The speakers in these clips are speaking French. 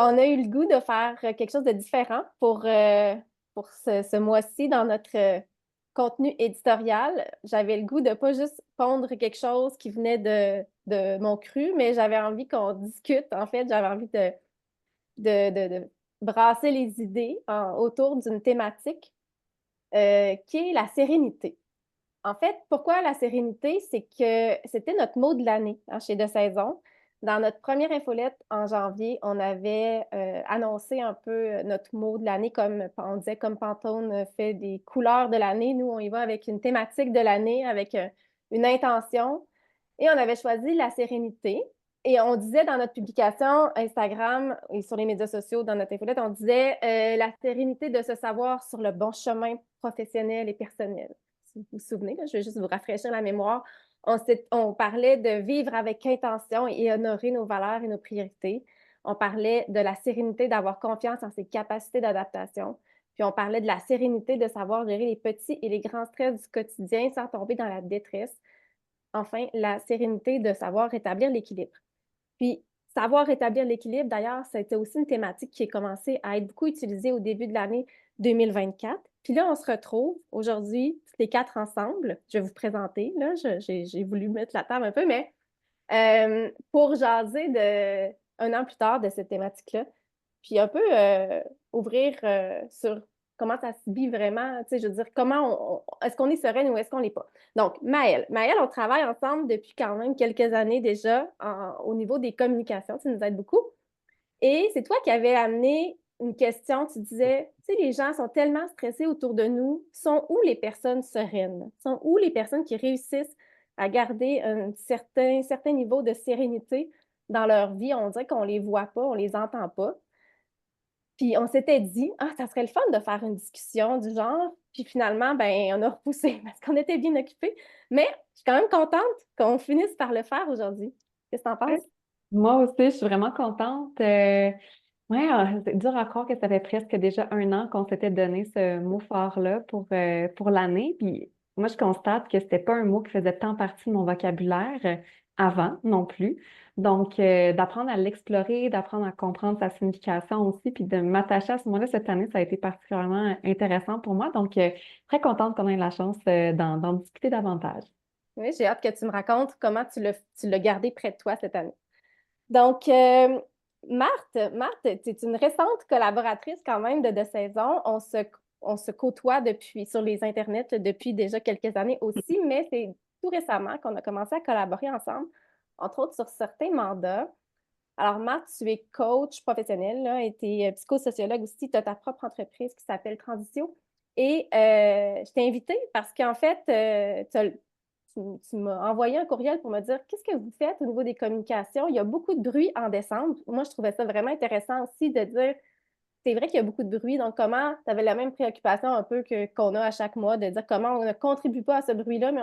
On a eu le goût de faire quelque chose de différent pour ce mois-ci dans notre contenu éditorial. J'avais le goût de pas juste pondre quelque chose qui venait de mon cru, mais j'avais envie qu'on discute. En fait, j'avais envie de brasser les idées autour d'une thématique qui est la sérénité. En fait, pourquoi la sérénité? C'est que c'était notre mot de l'année chez De Saison. Dans notre première infolette en janvier, on avait annoncé un peu notre mot de l'année, comme on disait, comme Pantone fait des couleurs de l'année. Nous, on y va avec une thématique de l'année, avec une intention. Et on avait choisi la sérénité. Et on disait dans notre publication Instagram et sur les médias sociaux, dans notre infolette, on disait la sérénité de se savoir sur le bon chemin professionnel et personnel. Si vous vous souvenez, là, je vais juste vous rafraîchir la mémoire. On parlait de vivre avec intention et honorer nos valeurs et nos priorités. On parlait de la sérénité d'avoir confiance en ses capacités d'adaptation. Puis on parlait de la sérénité de savoir gérer les petits et les grands stress du quotidien sans tomber dans la détresse. Enfin, la sérénité de savoir rétablir l'équilibre. Puis, savoir rétablir l'équilibre, d'ailleurs, ça a été aussi une thématique qui a commencé à être beaucoup utilisée au début de l'année 2024. Puis là, on se retrouve aujourd'hui, tous les quatre ensemble. Je vais vous présenter, là, j'ai voulu mettre la table un peu, mais pour jaser un an plus tard de cette thématique-là, puis un peu ouvrir sur comment ça se vit vraiment, tu sais, je veux dire, est-ce qu'on est sereine ou est-ce qu'on l'est pas? Donc, Maëlle, on travaille ensemble depuis quand même quelques années déjà au niveau des communications, tu nous aides beaucoup. Et c'est toi qui avais amené une question, tu disais, tu sais, les gens sont tellement stressés autour de nous, sont où les personnes sereines? Sont où les personnes qui réussissent à garder un certain niveau de sérénité dans leur vie? On dirait qu'on les voit pas, on les entend pas. Puis on s'était dit, ah, ça serait le fun de faire une discussion du genre. Puis finalement, ben, on a repoussé parce qu'on était bien occupés. Mais je suis quand même contente qu'on finisse par le faire aujourd'hui. Qu'est-ce que tu en Ouais. penses? Moi aussi, je suis vraiment contente. Ouais, c'est dur à croire que ça fait presque déjà un an qu'on s'était donné ce mot fort-là pour l'année. Puis moi, je constate que c'était pas un mot qui faisait tant partie de mon vocabulaire avant non plus. Donc, d'apprendre à l'explorer, d'apprendre à comprendre sa signification aussi, puis de m'attacher à ce mot-là cette année, ça a été particulièrement intéressant pour moi. Donc, très contente qu'on ait la chance d'en discuter davantage. Oui, j'ai hâte que tu me racontes comment tu l'as gardé près de toi cette année. Donc, Marthe, tu es une récente collaboratrice quand même de Saison. On se côtoie sur les internets depuis déjà quelques années aussi, mais c'est tout récemment qu'on a commencé à collaborer ensemble, entre autres sur certains mandats. Alors, Marthe, tu es coach professionnel là, et tu es psychosociologue aussi. Tu as ta propre entreprise qui s'appelle Transition. Et je t'ai invitée parce qu'en fait, tu m'as envoyé un courriel pour me dire qu'est-ce que vous faites au niveau des communications. Il y a beaucoup de bruit en décembre. Moi, je trouvais ça vraiment intéressant aussi de dire c'est vrai qu'il y a beaucoup de bruit. Donc, comment tu avais la même préoccupation un peu qu'on a à chaque mois de dire comment on ne contribue pas à ce bruit-là, mais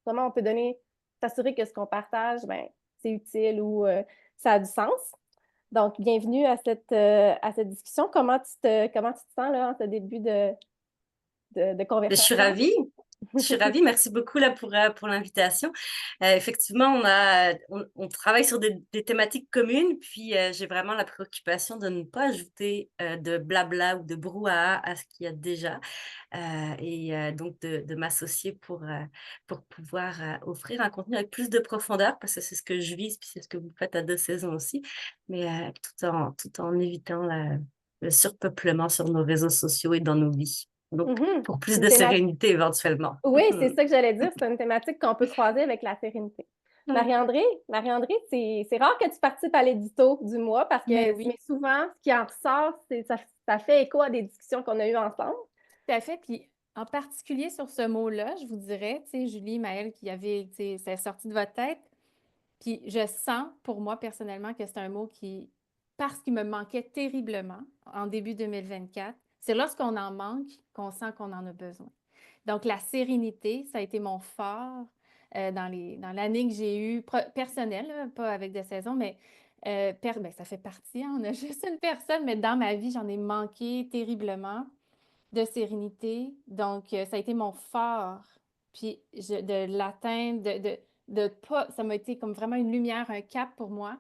comment on peut s'assurer que ce qu'on partage, ben, c'est utile ou ça a du sens. Donc, bienvenue à cette discussion. Comment tu te sens là, en ce début de Je suis conversation? ravie. Je suis ravie. Merci beaucoup là pour l'invitation. Effectivement, on travaille sur des thématiques communes, puis j'ai vraiment la préoccupation de ne pas ajouter de blabla ou de brouhaha à ce qu'il y a déjà, donc de m'associer pour pouvoir offrir un contenu avec plus de profondeur, parce que c'est ce que je vise, puis c'est ce que vous faites à 2 saisons aussi, mais tout en évitant le surpeuplement sur nos réseaux sociaux et dans nos vies. Donc, Mhm. pour plus Une de thématique. sérénité éventuellement. Oui, c'est ça que j'allais dire. C'est une thématique qu'on peut croiser avec la sérénité. Marie-André, Marie-André, c'est rare que tu participes à l'édito du mois Mais mais oui, souvent, ce qui en ressort, ça fait écho à des discussions qu'on a eues ensemble. tout à fait. Puis en particulier sur ce mot-là, je vous dirais, tu sais, Julie, Maëlle, qui avait, tu sais, c'est sorti de votre tête. Puis je sens, pour moi personnellement, que c'est un mot parce qu'il me manquait terriblement en début 2024, c'est lorsqu'on en manque qu'on sent qu'on en a besoin. Donc la sérénité, ça a été mon fort dans l'année que j'ai eue personnelle, là, pas avec des saisons, mais ben, ça fait partie, hein, on a juste une personne, mais dans ma vie, j'en ai manqué terriblement de sérénité. Donc, ça a été mon fort. Puis, de l'atteindre, de pas, ça m'a été comme vraiment une lumière, un cap pour moi.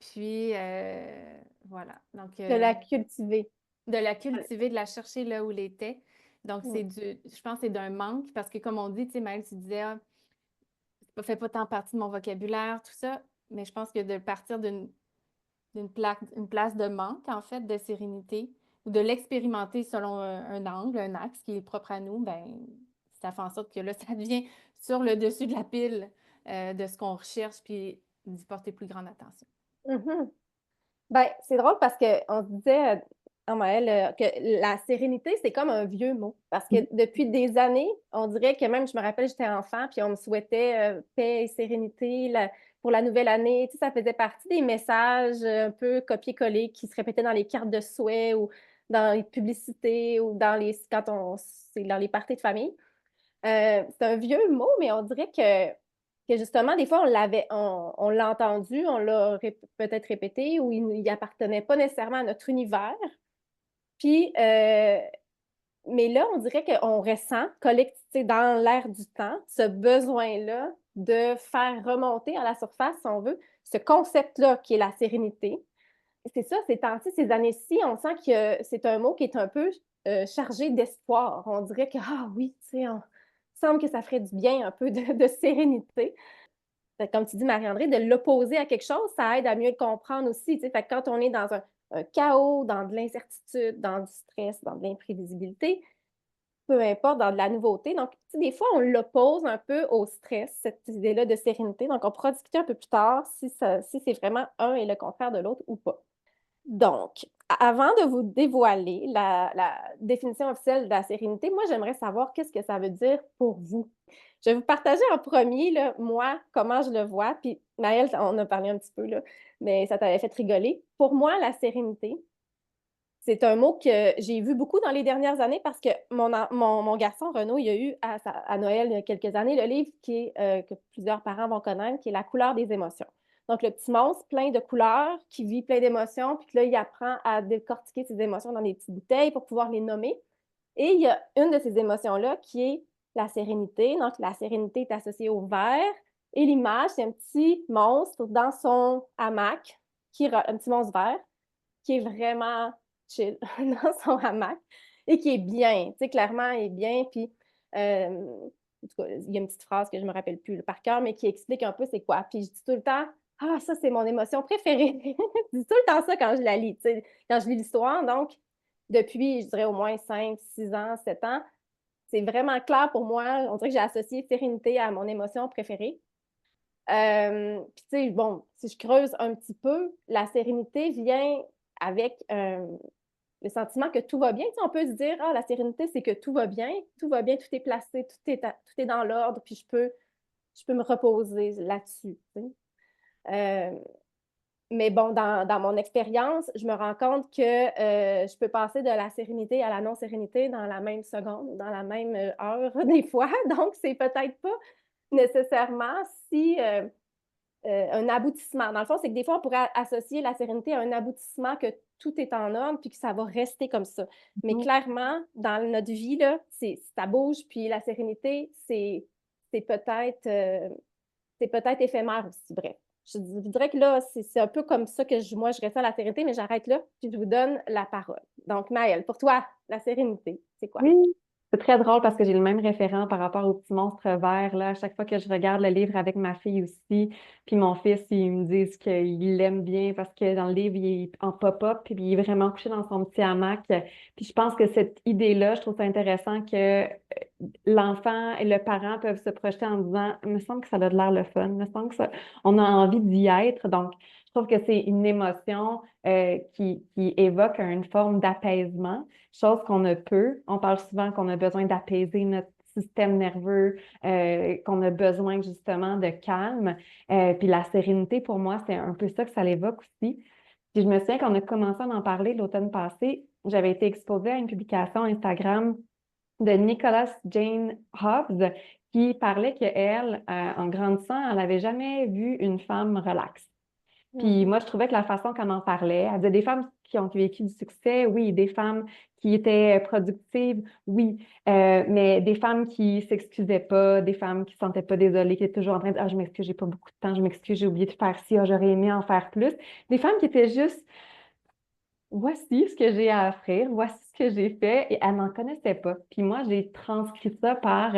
Puis, voilà. Donc, De la cultiver. de la cultiver, de la chercher là où elle était. Donc, Mm. je pense que c'est d'un manque parce que, comme on dit, tu sais, Maëlle, tu disais, ah, ça fait pas tant partie de mon vocabulaire, tout ça, mais je pense que de partir une place de manque, en fait, de sérénité, ou de l'expérimenter selon un angle, un axe qui est propre à nous, ben ça fait en sorte que là, ça devient sur le dessus de la pile de ce qu'on recherche, puis d'y porter plus grande attention. Mhm. Ben, c'est drôle parce qu'on se disait, Maëlle, que la sérénité, c'est comme un vieux mot. Parce que depuis des années, on dirait que même, je me rappelle, j'étais enfant, puis on me souhaitait paix et sérénité pour la nouvelle année. Tu sais, ça faisait partie des messages un peu copier-coller qui se répétaient dans les cartes de souhait ou dans les publicités ou c'est dans les parties de famille. C'est un vieux mot, mais on dirait que justement, des fois, on l'a entendu, on l'a peut-être répété, ou il appartenait pas nécessairement à notre univers. Puis, mais là, on dirait qu'on ressent, collectif, dans l'air du temps, ce besoin-là de faire remonter à la surface, si on veut, ce concept-là qui est la sérénité. C'est ça, ces temps-ci, ces années-ci, on sent que c'est un mot qui est un peu chargé d'espoir. On dirait que, ah oui, tu sais, il semble que ça ferait du bien un peu de sérénité. Fait que comme tu dis, Marie-André, de l'opposer à quelque chose, ça aide à mieux le comprendre aussi. Tu sais. Fait que quand on est dans un chaos, dans de l'incertitude, dans du stress, dans de l'imprévisibilité, peu importe, dans de la nouveauté. Donc, tu sais, des fois, on l'oppose un peu au stress, cette idée-là de sérénité. Donc, on pourra discuter un peu plus tard si c'est vraiment un et le contraire de l'autre ou pas. Donc, avant de vous dévoiler la définition officielle de la sérénité, moi, j'aimerais savoir qu'est-ce que ça veut dire pour vous. Je vais vous partager en premier, là, moi, comment je le vois. Puis, Maëlle, on a parlé un petit peu, là, mais ça t'avait fait rigoler. Pour moi, la sérénité, c'est un mot que j'ai vu beaucoup dans les dernières années parce que mon garçon, Renaud, il a eu à Noël, il y a quelques années, le livre que plusieurs parents vont connaître, qui est La couleur des émotions. Donc, le petit monstre plein de couleurs qui vit plein d'émotions, puis que là, il apprend à décortiquer ses émotions dans des petites bouteilles pour pouvoir les nommer. Et il y a une de ces émotions-là qui est la sérénité. Donc, la sérénité est associée au vert. Et l'image, c'est un petit monstre dans son hamac, un petit monstre vert, qui est vraiment chill dans son hamac et qui est bien. Tu sais, clairement, il est bien. Puis, en tout cas, il y a une petite phrase que je ne me rappelle plus par cœur, mais qui explique un peu c'est quoi. Puis, je dis tout le temps, ah, ça, c'est mon émotion préférée. Je dis tout le temps ça quand je la lis, tu sais, quand je lis l'histoire. Donc, depuis, je dirais au moins 5, 6 ans, 7 ans, c'est vraiment clair pour moi. On dirait que j'ai associé sérénité à mon émotion préférée. Puis, tu sais, bon, si je creuse un petit peu, la sérénité vient avec le sentiment que tout va bien. Tu sais, on peut se dire, ah, la sérénité, c'est que tout va bien, tout est placé, tout est dans l'ordre, puis je peux me reposer là-dessus. Tu sais. Euh, mais bon, dans mon expérience, je me rends compte que je peux passer de la sérénité à la non-sérénité dans la même seconde, dans la même heure, des fois. Donc, c'est peut-être pas nécessairement si un aboutissement. Dans le fond, c'est que des fois, on pourrait associer la sérénité à un aboutissement que tout est en ordre puis que ça va rester comme ça. Mais clairement, dans notre vie, là, ça bouge, puis la sérénité, c'est peut-être éphémère aussi. Bref. Je dirais que là, c'est un peu comme ça que moi, je ressens la sérénité, mais j'arrête là, puis je vous donne la parole. Donc, Maëlle, pour toi, la sérénité, c'est quoi? Oui, c'est très drôle parce que j'ai le même référent par rapport au petit monstre vert, là. À chaque fois que je regarde le livre avec ma fille aussi, puis mon fils, ils me disent qu'il l'aime bien parce que dans le livre, il est en pop-up, puis il est vraiment couché dans son petit hamac. Puis je pense que cette idée-là, je trouve ça intéressant que l'enfant et le parent peuvent se projeter en disant, il me semble que ça a de l'air le fun, il me semble que on a envie d'y être. Donc, je trouve que c'est une émotion qui évoque une forme d'apaisement, chose qu'on ne peut. On parle souvent qu'on a besoin d'apaiser notre système nerveux, qu'on a besoin justement de calme. Puis la sérénité, pour moi, c'est un peu ça que ça l'évoque aussi. Puis je me souviens qu'on a commencé à en parler l'automne passé. J'avais été exposée à une publication Instagram de Nicholas Jane Hobbs qui parlait qu'elle, en grandissant, elle n'avait jamais vu une femme relaxe. Puis Mhm. moi, je trouvais que la façon qu'on en parlait, elle disait des femmes qui ont vécu du succès, oui, des femmes qui étaient productives, oui, mais des femmes qui s'excusaient pas, des femmes qui se sentaient pas désolées, qui étaient toujours en train de «Ah, je m'excuse, j'ai pas beaucoup de temps, je m'excuse, j'ai oublié de faire ci, ah, j'aurais aimé en faire plus». Des femmes qui étaient juste voici ce que j'ai à offrir, voici ce que j'ai fait, et elle n'en connaissait pas. Puis moi, j'ai transcrit ça par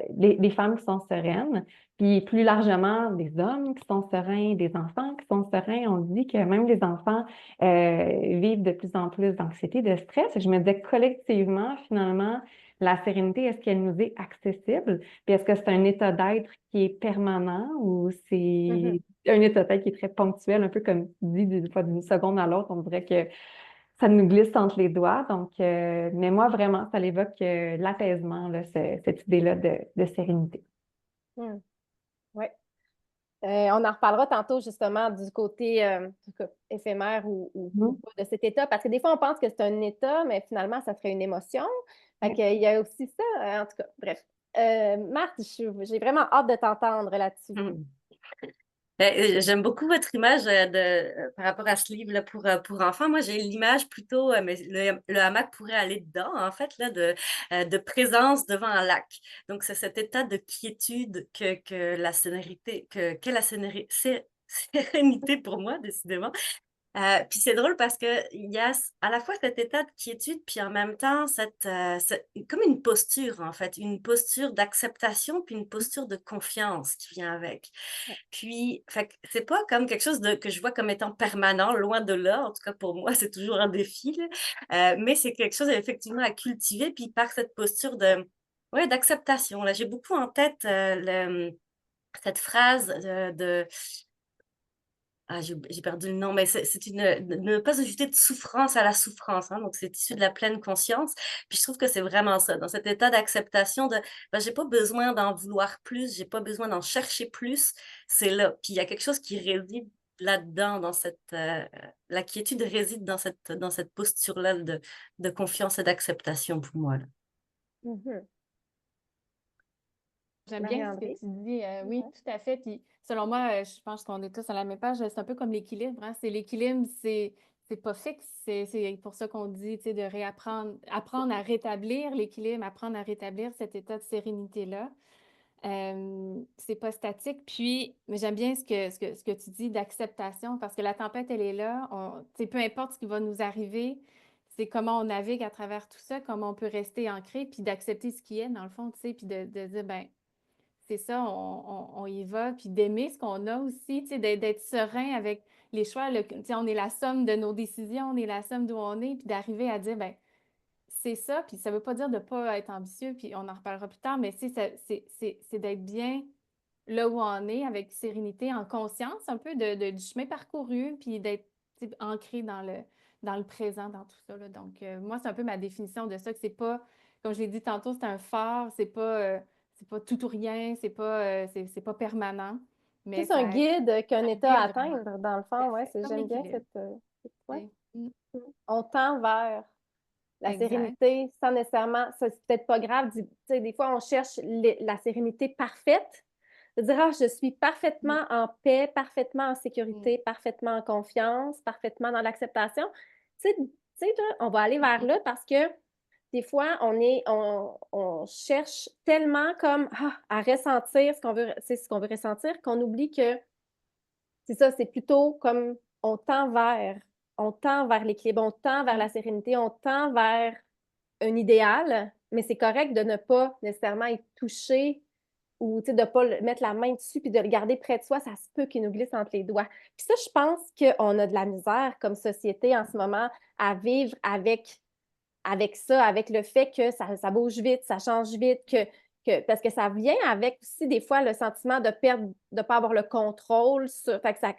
des femmes qui sont sereines, puis plus largement des hommes qui sont sereins, des enfants qui sont sereins. On dit que même les enfants vivent de plus en plus d'anxiété, de stress. Je me disais collectivement, finalement, la sérénité, est-ce qu'elle nous est accessible? Puis est-ce que c'est un état d'être qui est permanent ou Mhm. c'est un état d'être qui est très ponctuel, un peu comme tu dis, des fois d'une seconde à l'autre, on dirait que ça nous glisse entre les doigts. Donc, mais moi, vraiment, ça l'évoque l'apaisement, là, cette idée-là de sérénité. Mhm. Ouais. On en reparlera tantôt justement du côté en tout cas, éphémère ou Mhm. pas de cet état, parce que des fois on pense que c'est un état, mais finalement ça serait une émotion. Fait Ouais. qu'il y a aussi ça, en tout cas, bref. Marthe, j'ai vraiment hâte de t'entendre là-dessus. Mhm. J'aime beaucoup votre image par rapport à ce livre-là pour enfants. Moi, j'ai l'image plutôt, mais le hamac pourrait aller dedans, en fait, là, de présence devant un lac. Donc, c'est cet état de quiétude que la sérénité, que la sérénité pour moi, décidément. Puis c'est drôle parce que il y a à la fois cet état de quiétude, puis en même temps comme une posture en fait, une posture d'acceptation, puis une posture de confiance qui vient avec. Puis, fait que c'est pas comme quelque chose que je vois comme étant permanent, loin de là. En tout cas pour moi, c'est toujours un défi là. Mais c'est quelque chose effectivement à cultiver. Puis par cette posture de ouais d'acceptation. Là, j'ai beaucoup en tête cette phrase de ah, j'ai perdu le nom, mais c'est une ne pas ajouter de souffrance à la souffrance, hein, donc c'est issu de la pleine conscience. Puis je trouve que c'est vraiment ça, dans cet état d'acceptation de, ben, j'ai pas besoin d'en vouloir plus, j'ai pas besoin d'en chercher plus, c'est là. Puis il y a quelque chose qui réside là-dedans, dans la quiétude réside dans cette posture-là de confiance et d'acceptation pour moi, là. Mhm. J'aime bien ce que Marie-André? tu dis. Oui, Ouais. tout à fait. Puis selon moi, je pense qu'on est tous à la même page. C'est un peu comme l'équilibre, hein. C'est l'équilibre, c'est pas fixe. C'est pour ça qu'on dit, tu sais, de réapprendre, apprendre à rétablir l'équilibre, apprendre à rétablir cet état de sérénité-là. C'est pas statique. Puis, mais j'aime bien ce que tu dis d'acceptation, parce que la tempête, elle est là. Tu sais, peu importe ce qui va nous arriver, c'est comment on navigue à travers tout ça, comment on peut rester ancré, puis d'accepter ce qui est, dans le fond, tu sais, puis de dire, ben c'est ça, on y va, puis d'aimer ce qu'on a aussi, tu sais, d'être serein avec les choix. Tu sais, on est la somme de nos décisions, on est la somme d'où on est, puis d'arriver à dire, ben c'est ça, puis ça veut pas dire de pas être ambitieux, puis on en reparlera plus tard, mais c'est d'être bien là où on est, avec sérénité, en conscience un peu du chemin parcouru, puis d'être tu sais, ancré dans le présent, dans tout ça, là. Donc, moi, c'est un peu ma définition de ça, que c'est pas, comme je l'ai dit tantôt, c'est un phare, c'est pas tout ou rien, c'est pas permanent, mais C'est un guide qu'un ça état à guide vraiment. atteindre, dans le fond, ouais, Parfait, comme j'aime bien l'équilibre. ouais. Tu sais. On tend vers la Exact. sérénité sans nécessairement, ça c'est peut-être pas grave, tu sais, des fois on cherche la sérénité parfaite, de dire, ah, je suis Mm, parfaitement en paix, parfaitement en mm, sécurité, parfaitement en confiance, parfaitement dans l'acceptation. Tu sais, là, on va aller vers mm, là parce que des fois, on cherche tellement comme à ressentir ce qu'on veut, c'est ce qu'on veut ressentir qu'on oublie que c'est ça, c'est plutôt comme on tend vers l'équilibre, on tend vers mm. la sérénité, on tend vers un idéal, mais c'est correct de ne pas nécessairement y toucher ou de ne pas mettre la main dessus puis de le garder près de soi, ça se peut qu'il nous glisse entre les doigts. Puis ça, je pense qu'on a de la misère comme société en ce moment à vivre avec ça, avec le fait que ça bouge vite, ça change vite, parce que ça vient avec aussi des fois le sentiment de perdre, de ne pas avoir le contrôle sur. Fait que ça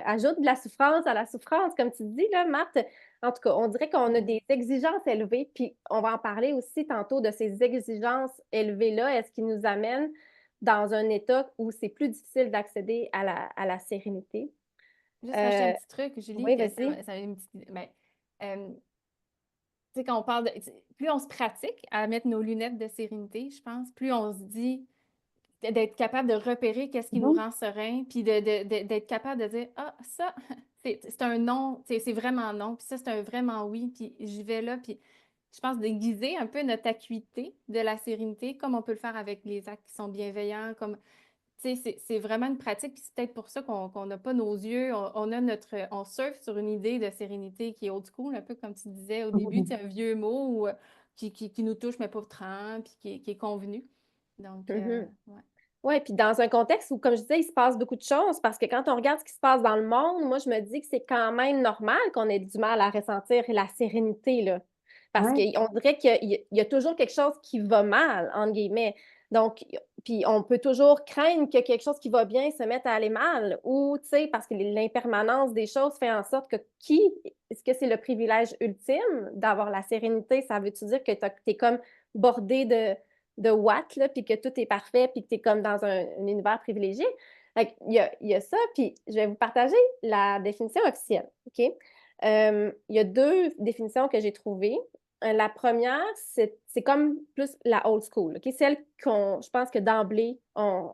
ajoute de la souffrance à la souffrance, comme tu dis, là, Marthe. En tout cas, on dirait qu'on a Mm. des exigences élevées, puis on va en parler aussi tantôt de ces exigences élevées-là. Est-ce qu'ils nous amènent dans un état où c'est plus difficile d'accéder à la sérénité? Juste rajouter un Euh, petit truc, Julie, oui, que vas-y. ça a une petite idée. Ben, tu sais, quand on parle plus on se pratique à mettre nos lunettes de sérénité, je pense, plus on se dit, d'être capable de repérer qu'est-ce qui nous rend serein, puis d'être capable de dire, ah, ça, c'est un non, c'est vraiment non, puis ça, c'est un vraiment oui, puis j'y vais là, puis je pense déguiser un peu notre acuité de la sérénité, comme on peut le faire avec les actes qui sont bienveillants, comme, tu sais, c'est vraiment une pratique, puis c'est peut-être pour ça qu'on n'a pas nos yeux, on surfe sur une idée de sérénité qui est old school, un peu comme tu disais au début, tu sais, un vieux mot qui nous touche, mais pas tant, puis qui est convenu. Donc, Mhm. ouais. Oui, puis dans un contexte où, comme je disais, il se passe beaucoup de choses, parce que quand on regarde ce qui se passe dans le monde, moi, je me dis que c'est quand même normal qu'on ait du mal à ressentir la sérénité, là. Parce Ouais. qu'on dirait qu'il y a toujours quelque chose qui va mal, entre guillemets. Donc, puis on peut toujours craindre que quelque chose qui va bien se mette à aller mal, ou, tu sais, parce que l'impermanence des choses fait en sorte que est-ce que c'est le privilège ultime d'avoir la sérénité? Ça veut-tu dire que tu es comme bordé de watts, là, puis que tout est parfait, puis que tu es comme dans un univers privilégié? Fait il y a ça, puis je vais vous partager la définition officielle, OK? Il y a deux définitions que j'ai trouvées. La première, c'est comme plus la old school, OK? Celle je pense que d'emblée, on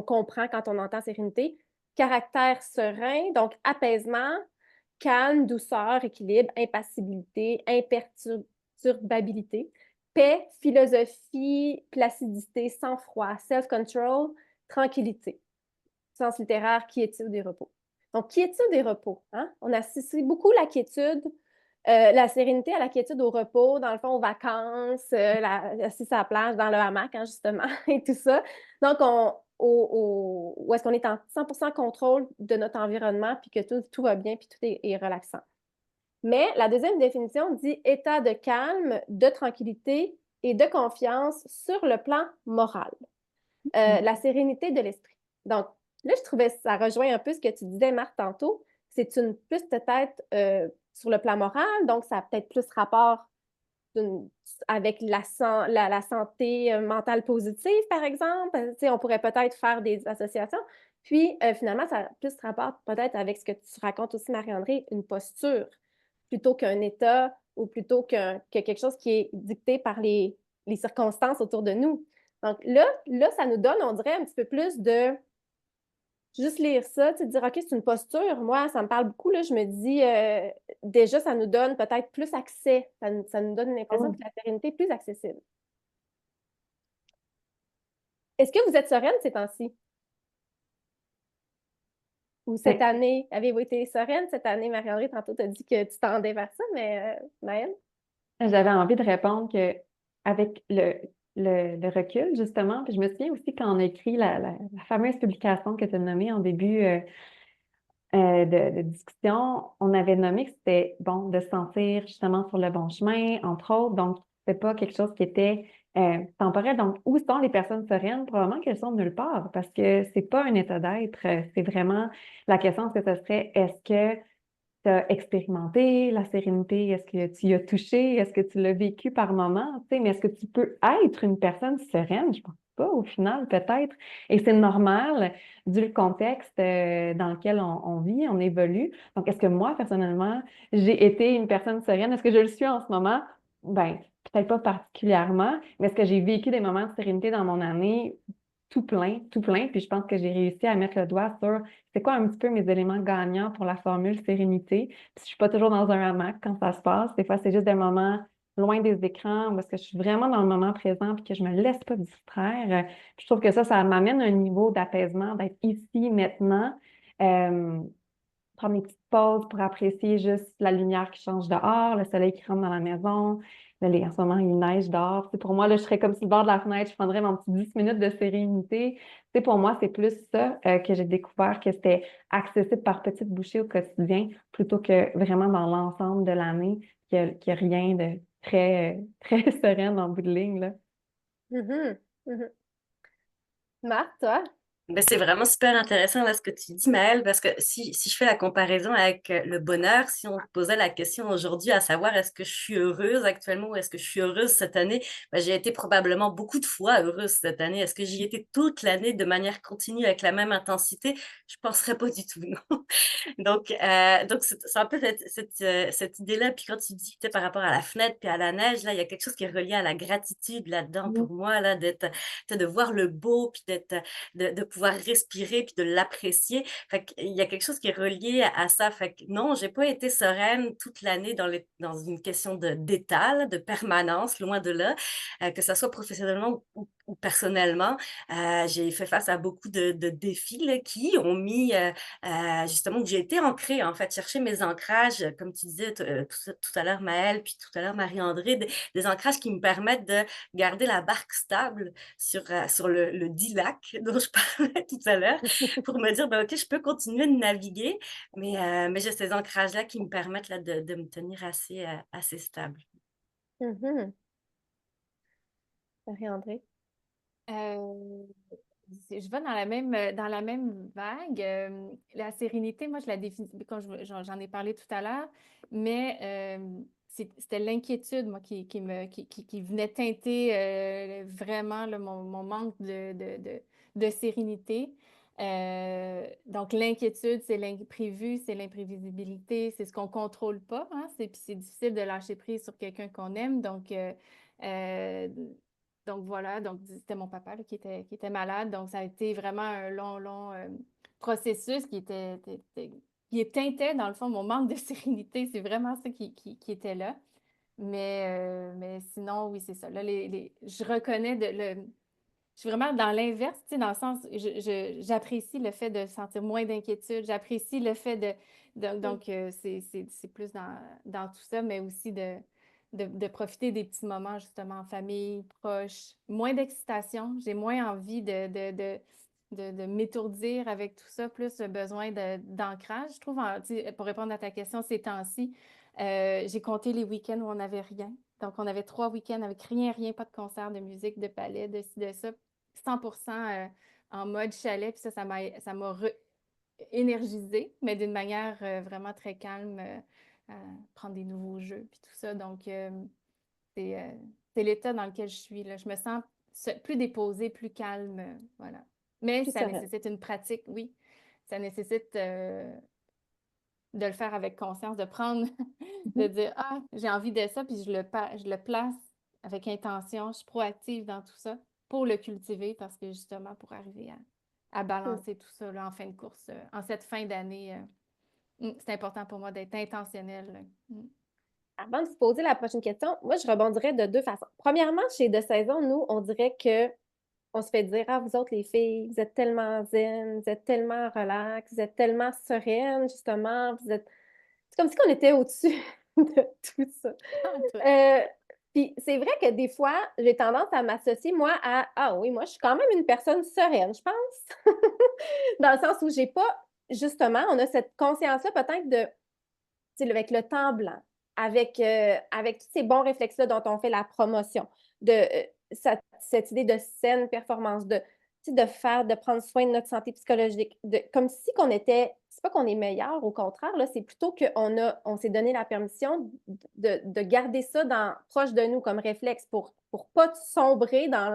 comprend quand on entend sérénité. Caractère serein, donc apaisement, calme, douceur, équilibre, impassibilité, imperturbabilité, paix, philosophie, placidité, sang-froid, self-control, tranquillité. Sens littéraire, quiétude et repos. Donc, quiétude et repos. Hein? On associe beaucoup la quiétude, la sérénité à la quiétude au repos, dans le fond, aux vacances, assis à la plage, dans le hamac, hein, justement, et tout ça. Donc, où est-ce qu'on est en 100% contrôle de notre environnement, puis que tout va bien, puis tout est relaxant. Mais la deuxième définition dit état de calme, de tranquillité et de confiance sur le plan moral. La sérénité de l'esprit. Donc, là, je trouvais ça rejoint un peu ce que tu disais, Marc, tantôt. C'est une plus peut-être sur le plan moral, donc ça a peut-être plus rapport avec la santé mentale positive, par exemple. Tu sais, on pourrait peut-être faire des associations. Puis, finalement, ça a plus rapport peut-être avec ce que tu racontes aussi, Marie-André, une posture, plutôt qu'un état ou plutôt que quelque chose qui est dicté par les circonstances autour de nous. Donc là, ça nous donne, on dirait, un petit peu plus de juste lire ça, tu sais, dire, OK, c'est une posture. Moi, ça me parle beaucoup, là. Je me dis, déjà, ça nous donne peut-être plus accès. Ça nous donne l'impression que la sérénité est plus accessible. Est-ce que vous êtes sereine ces temps-ci? Ou cette année, avez-vous été sereine cette année? Marie-André, tantôt, tu as dit que tu tendais vers ça, mais Maëlle? J'avais envie de répondre que avec le recul, justement, puis je me souviens aussi quand on a écrit la fameuse publication que tu as nommée en début de discussion, on avait nommé que c'était bon de se sentir justement sur le bon chemin, entre autres. Donc, c'était pas quelque chose qui était temporel. Donc, où sont les personnes sereines? Probablement qu'elles sont nulle part parce que c'est pas un état d'être. C'est vraiment la question, ce que ce serait, est-ce que tu as expérimenté la sérénité? Est-ce que tu y as touché? Est-ce que tu l'as vécu par moment? Tu sais, mais est-ce que tu peux être une personne sereine? Je pense pas, au final, peut-être. Et c'est normal, vu le contexte dans lequel on vit, on évolue. Donc, est-ce que moi, personnellement, j'ai été une personne sereine? Est-ce que je le suis en ce moment? Ben, peut-être pas particulièrement, mais est-ce que j'ai vécu des moments de sérénité dans mon année? Tout plein, tout plein. Puis je pense que j'ai réussi à mettre le doigt sur c'est quoi un petit peu mes éléments gagnants pour la formule sérénité. Puis je suis pas toujours dans un hamac quand ça se passe. Des fois, c'est juste des moments loin des écrans où est-ce que je suis vraiment dans le moment présent puis que je me laisse pas distraire. Puis je trouve que ça m'amène à un niveau d'apaisement, d'être ici, maintenant. Euh, Prendre mes petites pauses pour apprécier juste la lumière qui change dehors, le soleil qui rentre dans la maison. Là, en ce moment, il neige dehors. Pour moi, là, je serais comme sur le bord de la fenêtre, je prendrais mon petit 10 minutes de sérénité. Pour moi, c'est plus ça que j'ai découvert, que c'était accessible par petites bouchées au quotidien, plutôt que vraiment dans l'ensemble de l'année, qu'il y a rien de très, très sereine en bout de ligne, là. Mhm. Mhm. Marc, toi? Ben, c'est vraiment super intéressant là, ce que tu dis, Maëlle, parce que si je fais la comparaison avec le bonheur, si on posait la question aujourd'hui à savoir est-ce que je suis heureuse actuellement ou est-ce que je suis heureuse cette année, ben, j'ai été probablement beaucoup de fois heureuse cette année. Est-ce que j'y étais toute l'année de manière continue avec la même intensité? Je ne penserais pas du tout, non. Donc c'est un peu cette idée-là. Puis quand tu dis que par rapport à la fenêtre puis à la neige, là, il y a quelque chose qui est relié à la gratitude là-dedans Mhm. pour moi, là, de voir le beau, puis de pouvoir respirer, puis de l'apprécier. Fait qu'il y a quelque chose qui est relié à ça. Fait que non, j'ai pas été sereine toute l'année dans une question d'état, là, de permanence, loin de là, que ça soit professionnellement ou personnellement. J'ai fait face à beaucoup de défis là, qui ont mis justement, que j'ai été ancrée, en fait, chercher mes ancrages, comme tu disais tout à l'heure, Maëlle, puis tout à l'heure, Marie-André, des ancrages qui me permettent de garder la barque stable sur le dit lac dont je parlais tout à l'heure, pour me dire, ben, OK, je peux continuer de naviguer, mais j'ai ces ancrages-là qui me permettent là, de me tenir assez stable. Mhm. Marie-André. Euh, je vais dans la même vague. La sérénité, moi, je la définis, quand j'en ai parlé tout à l'heure, mais c'était l'inquiétude, moi, qui venait teinter vraiment là, mon manque de sérénité. Donc, l'inquiétude, c'est l'imprévu, c'est l'imprévisibilité, c'est ce qu'on contrôle pas, hein, puis c'est difficile de lâcher prise sur quelqu'un qu'on aime. Euh, donc voilà, donc c'était mon papa là, qui était malade. Donc ça a été vraiment un long processus qui teintait, dans le fond, mon manque de sérénité. C'est vraiment ça qui était là. Mais sinon, oui, c'est ça. Là, je reconnais je suis vraiment dans l'inverse, tu sais, dans le sens, j'apprécie le fait de sentir moins d'inquiétude, j'apprécie le fait c'est plus dans tout ça, mais aussi de profiter des petits moments, justement, en famille, proches, moins d'excitation, j'ai moins envie de m'étourdir avec tout ça, plus le besoin d'ancrage, je trouve, tu sais, pour répondre à ta question, ces temps-ci, j'ai compté les week-ends où on n'avait rien. Donc, on avait 3 week-ends avec rien, pas de concert, de musique, de ballet, de ci, de ça. 100% en mode chalet. Puis ça m'a énergisée, mais d'une manière vraiment très calme, à prendre des nouveaux jeux, puis tout ça. Donc, c'est euh, c'est l'état dans lequel je suis, là. Je me sens plus déposée, plus calme, voilà. Mais Plus ça sereine. nécessite une pratique, oui. Ça nécessite de le faire avec conscience, de prendre, de Mhm. dire, ah, j'ai envie de ça, puis je le place avec intention, je suis proactive dans tout ça pour le cultiver, parce que justement, pour arriver à Mhm. balancer tout ça là, en fin de course, en cette fin d'année, c'est important pour moi d'être intentionnelle, là. Avant de vous poser la prochaine question, moi, je rebondirais de deux façons. Premièrement, chez De Saison, nous, on dirait que on se fait dire, ah, vous autres, les filles, vous êtes tellement zen, vous êtes tellement relax, vous êtes tellement sereines, justement, vous êtes... C'est comme si on était au-dessus de tout ça. En tout. Euh, Puis c'est vrai que des fois, j'ai tendance à m'associer, moi, à, ah oui, moi, je suis quand même une personne sereine, je pense. Dans le sens où j'ai pas, justement, on a cette conscience-là peut-être de tu sais, avec le temps blanc, avec tous ces bons réflexes-là dont on fait la promotion, de cette idée de saine performance, tu sais, de prendre soin de notre santé psychologique, comme si qu'on était, c'est pas qu'on est meilleur, au contraire, là, c'est plutôt on s'est donné la permission de garder ça proche de nous comme réflexe pour pas sombrer dans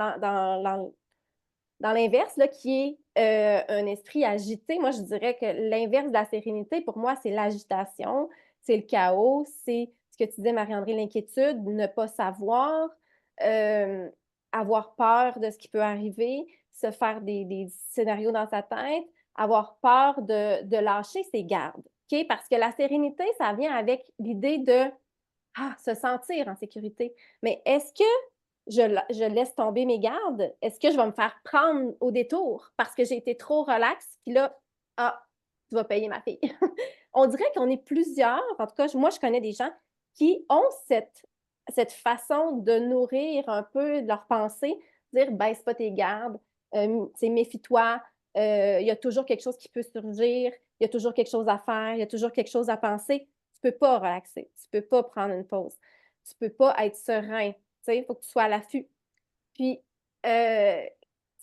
l'inverse, là, qui est un esprit agité. Moi, je dirais que l'inverse de la sérénité, pour moi, c'est l'agitation, c'est le chaos, c'est ce que tu disais, Marie-André, l'inquiétude, ne pas savoir, euh, avoir peur de ce qui peut arriver, se faire des scénarios dans sa tête, avoir peur de lâcher ses gardes. Okay? Parce que la sérénité, ça vient avec l'idée de se sentir en sécurité. Mais est-ce que je laisse tomber mes gardes? Est-ce que je vais me faire prendre au détour parce que j'ai été trop relax? Puis là, ah, tu vas payer ma fille. On dirait qu'on est plusieurs, en tout cas, moi, je connais des gens qui ont cette façon de nourrir un peu leur pensée, dire baisse pas tes gardes, méfie-toi, il y a toujours quelque chose qui peut surgir, il y a toujours quelque chose à faire, il y a toujours quelque chose à penser. Tu peux pas relaxer, tu peux pas prendre une pause, tu peux pas être serein, il faut que tu sois à l'affût. Puis, tu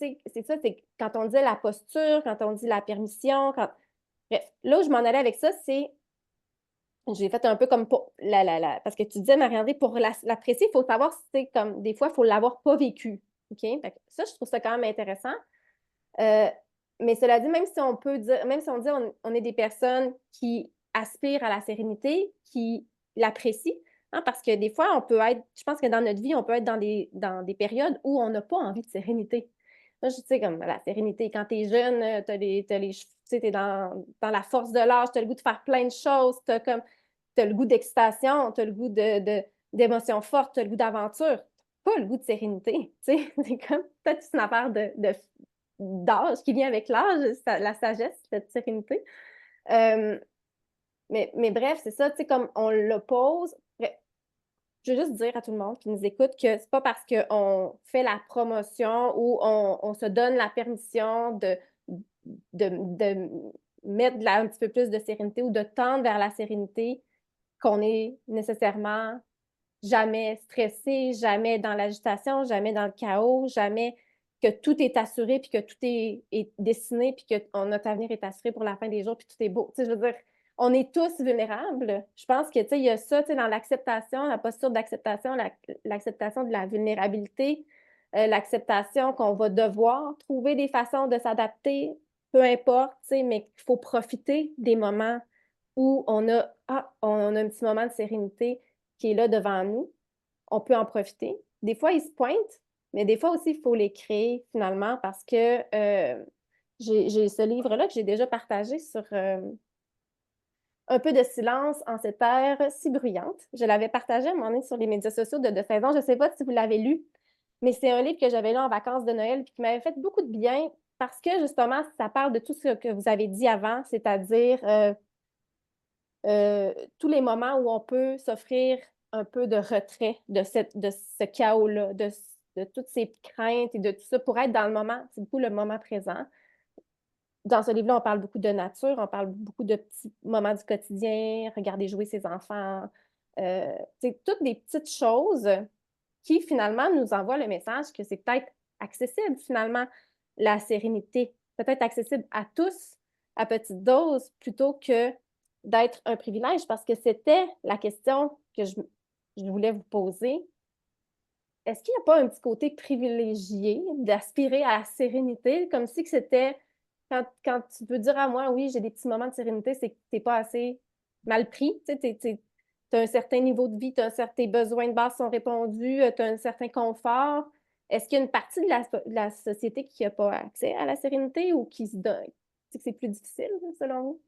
sais, c'est ça, c'est quand on dit la posture, quand on dit la permission, Bref, là où je m'en allais avec ça, c'est j'ai fait un peu comme pour parce que tu disais, Marie-André, pour l'apprécier, il faut savoir si c'est comme des fois, il faut l'avoir pas vécu. OK? Fait que ça, je trouve ça quand même intéressant. Euh, mais cela dit, même si on peut dire, même si on dit on est des personnes qui aspirent à la sérénité, qui l'apprécient, hein, parce que des fois, on peut être, je pense que dans notre vie, on peut être dans des périodes où on n'a pas envie de sérénité. Moi, je sais, comme la sérénité, quand tu es jeune, tu as les cheveux, tu sais, es dans la force de l'âge, tu as le goût de faire plein de choses, tu as le goût d'excitation, tu as le goût d'émotions fortes, tu as le goût d'aventure, pas le goût de sérénité. Tu sais, c'est comme peut-être une affaire d'âge qui vient avec l'âge, la sagesse, cette sérénité. Mais bref, c'est ça, tu sais, comme on l'oppose. Je veux juste dire à tout le monde qui nous écoute que c'est pas parce qu'on fait la promotion ou on se donne la permission de mettre un petit peu plus de sérénité ou de tendre vers la sérénité qu'on est nécessairement jamais stressé, jamais dans l'agitation, jamais dans le chaos, jamais que tout est assuré, puis que tout est dessiné, puis que notre avenir est assuré pour la fin des jours, puis tout est beau. Tu sais, je veux dire, on est tous vulnérables. Je pense que, tu sais, il y a ça, tu sais, dans l'acceptation, la posture d'acceptation, l'acceptation de la vulnérabilité, l'acceptation qu'on va devoir trouver des façons de s'adapter, peu importe, tu sais, mais qu'il faut profiter des moments où on a un petit moment de sérénité qui est là devant nous. On peut en profiter. Des fois, ils se pointent, mais des fois aussi, il faut les créer finalement parce que j'ai ce livre-là que j'ai déjà partagé sur Un peu de silence en cette ère si bruyante. Je l'avais partagé à un moment donné sur les médias sociaux de 16 ans. Je ne sais pas si vous l'avez lu, mais c'est un livre que j'avais lu en vacances de Noël et qui m'avait fait beaucoup de bien parce que justement, ça parle de tout ce que vous avez dit avant, c'est-à-dire tous les moments où on peut s'offrir un peu de retrait de ce chaos-là, de toutes ces craintes et de tout ça pour être dans le moment, c'est beaucoup le moment présent. Dans ce livre-là, on parle beaucoup de nature, on parle beaucoup de petits moments du quotidien, regarder jouer ses enfants, c'est toutes des petites choses qui finalement nous envoient le message que c'est peut-être accessible finalement, la sérénité, peut-être accessible à tous à petite dose plutôt que d'être un privilège parce que c'était la question que je voulais vous poser. Est-ce qu'il n'y a pas un petit côté privilégié d'aspirer à la sérénité, comme si que c'était, quand tu peux dire à moi, oui, j'ai des petits moments de sérénité, c'est que tu n'es pas assez mal pris, tu sais, as un certain niveau de vie, tes besoins de base sont répondus, tu as un certain confort. Est-ce qu'il y a une partie de la société qui n'a pas accès à la sérénité ou qui se donne, que c'est plus difficile, selon vous?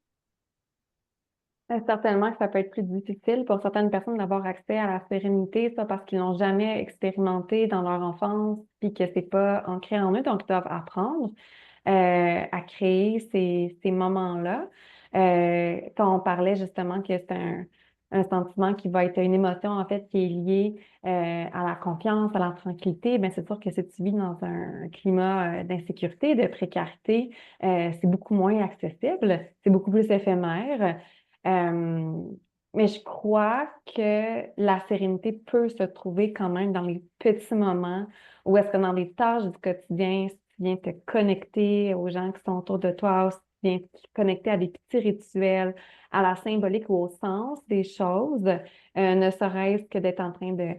Certainement que ça peut être plus difficile pour certaines personnes d'avoir accès à la sérénité, ça parce qu'ils n'ont jamais expérimenté dans leur enfance, puis que c'est pas ancré en eux, donc ils doivent apprendre à créer ces moments-là. Quand on parlait justement que c'est un sentiment qui va être une émotion en fait qui est liée à la confiance, à la tranquillité, bien c'est sûr que si tu vis dans un climat d'insécurité, de précarité, c'est beaucoup moins accessible, c'est beaucoup plus éphémère. Euh, mais je crois que la sérénité peut se trouver quand même dans les petits moments où est-ce que dans les tâches du quotidien, si tu viens te connecter aux gens qui sont autour de toi, ou si tu viens te connecter à des petits rituels, à la symbolique ou au sens des choses, ne serait-ce que d'être en train de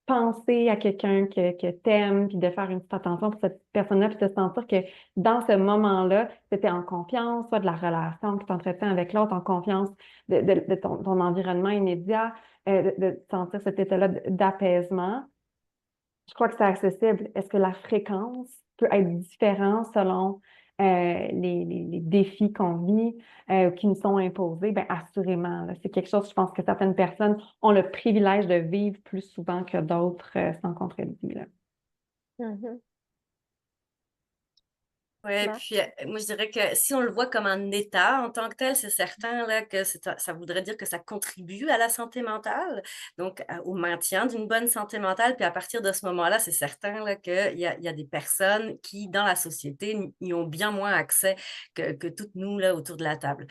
penser à quelqu'un que tu aimes, puis de faire une petite attention pour cette personne-là, puis de sentir que dans ce moment-là, c'était en confiance, soit de la relation que tu entretiens avec l'autre, en confiance de ton environnement immédiat, de sentir cet état-là d'apaisement. Je crois que c'est accessible. Est-ce que la fréquence peut être différente selon les défis qu'on vit, qui nous sont imposés? Bien, assurément, là, c'est quelque chose, je pense que certaines personnes ont le privilège de vivre plus souvent que d'autres, sans contredit, là. Mhm. Oui, Marc? puis moi je dirais que si on le voit comme un état en tant que tel, c'est certain là, que ça voudrait dire que ça contribue à la santé mentale, donc au maintien d'une bonne santé mentale. Puis à partir de ce moment-là, c'est certain là, qu'il y a des personnes qui, dans la société, y ont bien moins accès que toutes nous là, autour de la table.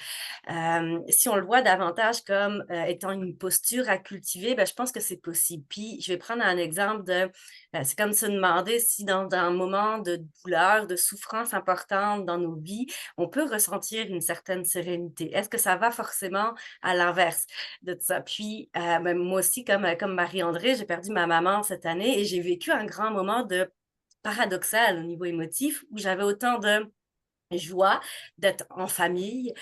Si on le voit davantage comme étant une posture à cultiver, ben, je pense que c'est possible. Puis je vais prendre un exemple c'est comme se demander si dans un moment de douleur, de souffrance importante dans nos vies, on peut ressentir une certaine sérénité. Est-ce que ça va forcément à l'inverse de ça? Puis, ben, moi aussi, comme Marie-André, j'ai perdu ma maman cette année et j'ai vécu un grand moment de paradoxal au niveau émotif où j'avais autant de joie d'être en famille,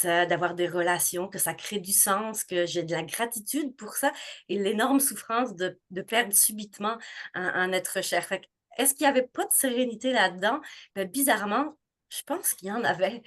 d'avoir des relations, que ça crée du sens, que j'ai de la gratitude pour ça et l'énorme souffrance de perdre subitement un être cher. Fait que, est-ce qu'il y avait pas de sérénité là-dedans? Ben, bizarrement, je pense qu'il y en avait.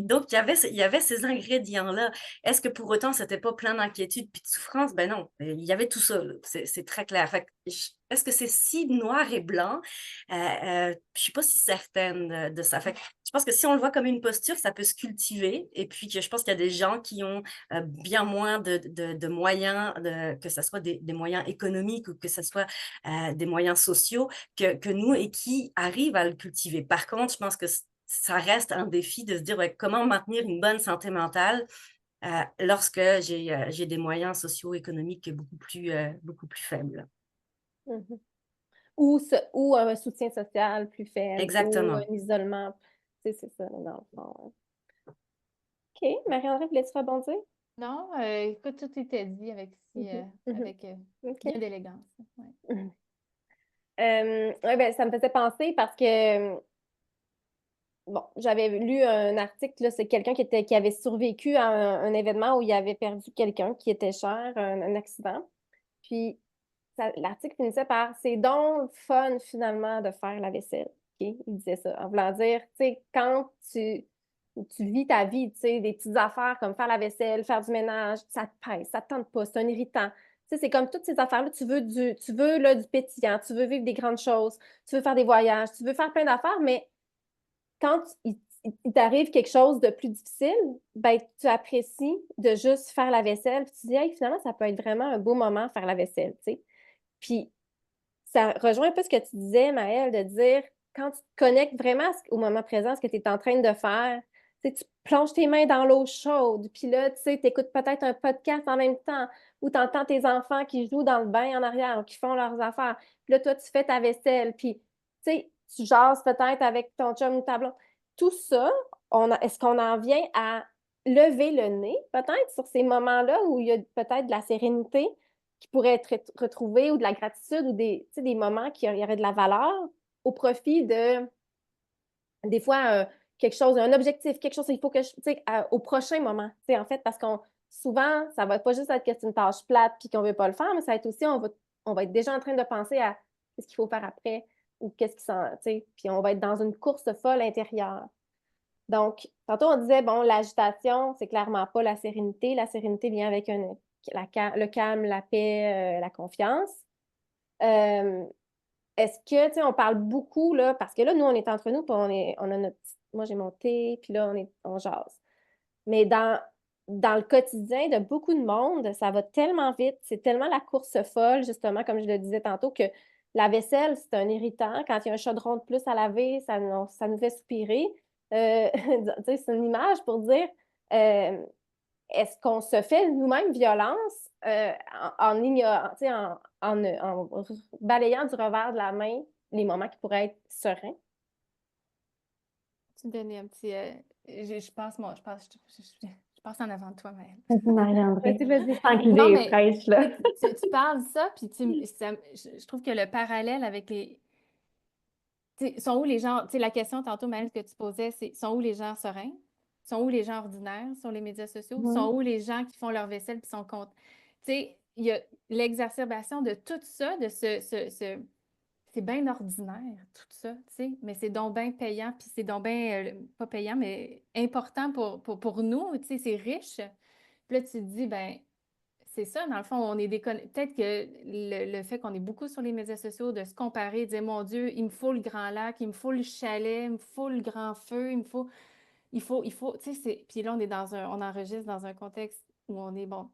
Donc, il y avait ces ingrédients-là. Est-ce que pour autant, c'était pas plein d'inquiétude puis de souffrance? Ben non, il y avait tout ça, là. C'est très clair. Fait que est-ce que c'est si noir et blanc? Je suis pas si certaine de ça. Fait que je pense que si on le voit comme une posture, ça peut se cultiver. Et puis que je pense qu'il y a des gens qui ont bien moins de moyens, que ce soit des moyens économiques ou que ce soit des moyens sociaux que nous et qui arrivent à le cultiver. Par contre, je pense que ça reste un défi de se dire ouais, comment maintenir une bonne santé mentale lorsque j'ai des moyens socio-économiques beaucoup plus faibles. Mhm. Ou un soutien social plus faible ou un Exactement. isolement. Tu sais, c'est ça, là, dans le fond. Hein. OK. Marie-André, voulais-tu rebondir? Non, écoute, tout était dit avec, Mhm. Mhm. avec OK. bien d'élégance. Ouais. Mhm. Ouais, ben, ça me faisait penser parce que, bon, j'avais lu un article, là, c'est quelqu'un qui avait survécu à un événement où il avait perdu quelqu'un qui était cher, un accident. Puis, l'article finissait par c'est donc fun finalement de faire la vaisselle. OK? Il disait ça. En voulant dire, tu sais, quand tu vis ta vie, tu sais, des petites affaires comme faire la vaisselle, faire du ménage, ça te pèse, ça te tente pas, c'est un irritant. Tu sais, c'est comme toutes ces affaires-là, tu veux là, du pétillant, tu veux vivre des grandes choses, tu veux faire des voyages, tu veux faire plein d'affaires, mais quand il t'arrive quelque chose de plus difficile, ben, tu apprécies de juste faire la vaisselle, puis tu dis, hey, finalement, ça peut être vraiment un beau moment faire la vaisselle, tu sais. Puis ça rejoint un peu ce que tu disais, Maëlle, de dire quand tu te connectes vraiment au moment présent, ce que tu es en train de faire, tu plonges tes mains dans l'eau chaude, puis là, tu sais, écoutes peut-être un podcast en même temps, ou tu entends tes enfants qui jouent dans le bain en arrière, ou qui font leurs affaires. Puis là, toi, tu fais ta vaisselle, puis tu sais, tu jases peut-être avec ton chum ou ta blonde. Tout ça, est-ce qu'on en vient à lever le nez, peut-être, sur ces moments-là où il y a peut-être de la sérénité, qui pourraient être retrouvés ou de la gratitude ou des moments qui auraient de la valeur au profit de, des fois, quelque chose, un objectif, quelque chose, il faut que au prochain moment. En fait, parce qu'on souvent, ça va pas juste être que c'est une tâche plate puis qu'on veut pas le faire, mais ça va être aussi, on va être déjà en train de penser à qu'est-ce qu'il faut faire après ou qu'est-ce qui s'en, puis on va être dans une course folle intérieure. Donc, tantôt, on disait, bon, l'agitation, c'est clairement pas la sérénité. La sérénité vient avec le calme, la paix, la confiance. Euh, Est-ce que, tu sais, on parle beaucoup, là, parce que là, nous, on est entre nous, puis on a moi, j'ai mon thé, puis là, on jase. Mais dans le quotidien de beaucoup de monde, ça va tellement vite, c'est tellement la course folle, justement, comme je le disais tantôt, que la vaisselle, c'est un irritant. Quand il y a un chaudron de plus à laver, ça nous fait soupirer. Tu sais, c'est une image pour dire, euh, est-ce qu'on se fait nous-mêmes violence ignorant, tu sais, en balayant du revers de la main les moments qui pourraient être sereins? Tu me donnais un petit. Je pense, moi, je passe en avant de toi, Maëlle. Vas-y, Marie-André. Vas-y, vas-y. Tant que l'idée Non, est mais fraîche, là. tu parles de ça, puis je trouve que le parallèle avec les. Sont où les gens. Tu sais, la question tantôt, Maëlle, que tu posais, c'est sont où les gens sereins? Sont où les gens ordinaires sur les médias sociaux? Sont où les gens qui font leur vaisselle puis sont contents? Tu sais, il y a l'exacerbation de tout ça, de c'est bien ordinaire, tout ça, tu sais, mais c'est donc bien payant, puis c'est donc bien, pas payant, mais important pour nous, tu sais, c'est riche. Puis là, tu te dis, ben c'est ça, dans le fond, on est peut-être que le fait qu'on est beaucoup sur les médias sociaux, de se comparer, de dire, mon Dieu, il me faut le grand lac, il me faut le chalet, il me faut le grand feu, il faut, tu sais, puis là, on enregistre dans un contexte où on est, bon,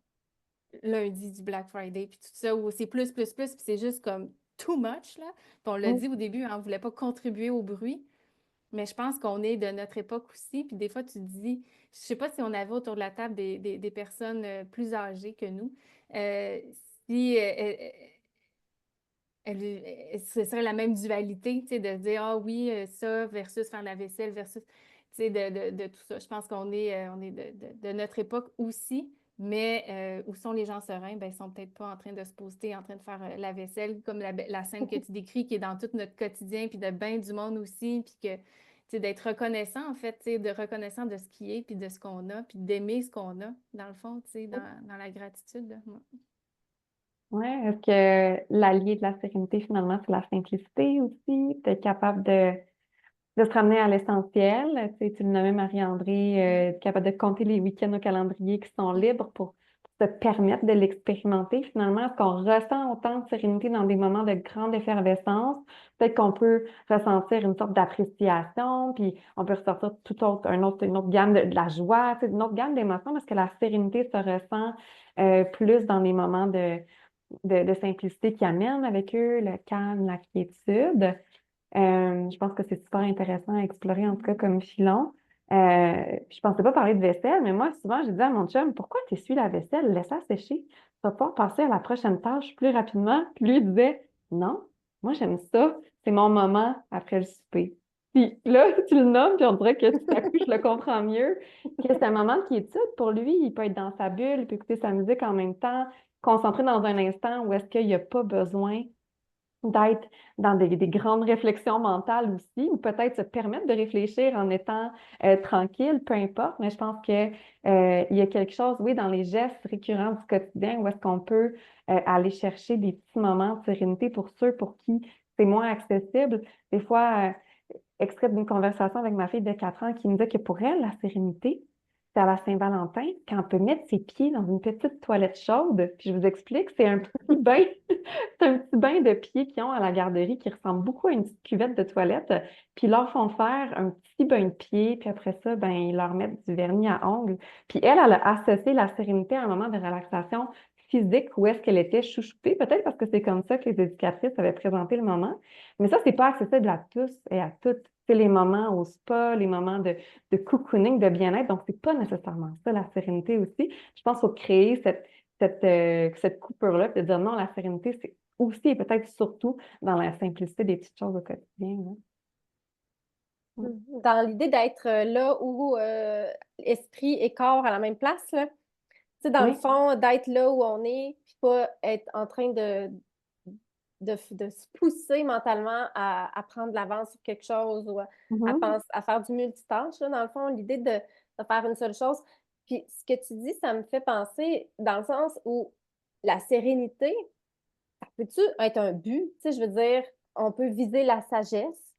lundi du Black Friday, puis tout ça, où c'est plus, puis c'est juste comme too much, là. Puis on l'a Mm. dit au début, hein, on ne voulait pas contribuer au bruit, mais je pense qu'on est de notre époque aussi, puis des fois, tu te dis, je sais pas si on avait autour de la table des personnes plus âgées que nous, euh, si ce serait la même dualité, tu sais, de dire, ah oui, ça versus faire la vaisselle versus, tu sais, de tout ça. Je pense on est de notre époque aussi, mais où sont les gens sereins? Ben, ils sont peut-être pas en train de se poster, en train de faire la vaisselle, comme la scène que tu décris, qui est dans tout notre quotidien, puis de bien du monde aussi, puis que, tu sais, d'être reconnaissant, en fait, tu sais, de reconnaissant de ce qui est, puis de ce qu'on a, puis d'aimer ce qu'on a, dans le fond, tu sais, dans la gratitude, là. Ouais. Ouais, est-ce que l'allié de la sérénité, finalement, c'est la simplicité aussi? D'être capable de se ramener à l'essentiel. Tu sais, tu le nommais Marie-André, capable de compter les week-ends au calendrier qui sont libres pour te permettre de l'expérimenter. Finalement, est-ce qu'on ressent autant de sérénité dans des moments de grande effervescence? Peut-être qu'on peut ressentir une sorte d'appréciation, puis on peut ressortir une autre gamme de la joie, tu sais, une autre gamme d'émotions, parce que la sérénité se ressent plus dans les moments de simplicité qui amènent avec eux, le calme, la quiétude. Je pense que c'est super intéressant à explorer, en tout cas, comme filon. Je pensais pas parler de vaisselle, mais moi, souvent, je dis à mon chum, pourquoi tu essuies la vaisselle? Laisse-la sécher. Tu vas pouvoir passer à la prochaine tâche plus rapidement. Puis lui, il disait, non, moi, j'aime ça. C'est mon moment après le souper. Puis là, tu le nommes, puis on dirait que tout à coup, je le comprends mieux, que c'est un moment de quiétude pour lui. Il peut être dans sa bulle, il peut écouter sa musique en même temps, concentré dans un instant où est-ce qu'il n'y a pas besoin d'être dans des grandes réflexions mentales aussi, ou peut-être se permettre de réfléchir en étant tranquille, peu importe, mais je pense que il y a quelque chose, oui, dans les gestes récurrents du quotidien où est-ce qu'on peut aller chercher des petits moments de sérénité pour ceux pour qui c'est moins accessible. Des fois, extrait d'une conversation avec ma fille de 4 ans qui me disait que pour elle, la sérénité, c'est à la Saint-Valentin, quand on peut mettre ses pieds dans une petite toilette chaude. Puis je vous explique, c'est un petit bain, c'est un petit bain de pieds qu'ils ont à la garderie qui ressemble beaucoup à une petite cuvette de toilette. Puis ils leur font faire un petit bain de pieds, puis après ça, ben, ils leur mettent du vernis à ongles. Puis elle a associé la sérénité à un moment de relaxation physique où est-ce qu'elle était chouchoutée, peut-être parce que c'est comme ça que les éducatrices avaient présenté le moment. Mais ça, c'est pas accessible à tous et à toutes. C'est les moments au spa, les moments de cocooning, de bien-être. Donc, c'est pas nécessairement ça, la sérénité aussi. Je pense qu'il faut créer cette coupure-là, puis de dire non, la sérénité, c'est aussi et peut-être surtout dans la simplicité des petites choses au quotidien, là. Dans l'idée d'être là où esprit et corps à la même place, là. Tu sais, dans le Oui. fond, d'être là où on est, puis pas être en train de se pousser mentalement à prendre de l'avance sur quelque chose ou Mhm. à faire du multitâche, là, dans le fond, l'idée de faire une seule chose. Puis ce que tu dis, ça me fait penser dans le sens où la sérénité, ça peut-tu être un but? Tu sais, je veux dire, on peut viser la sagesse,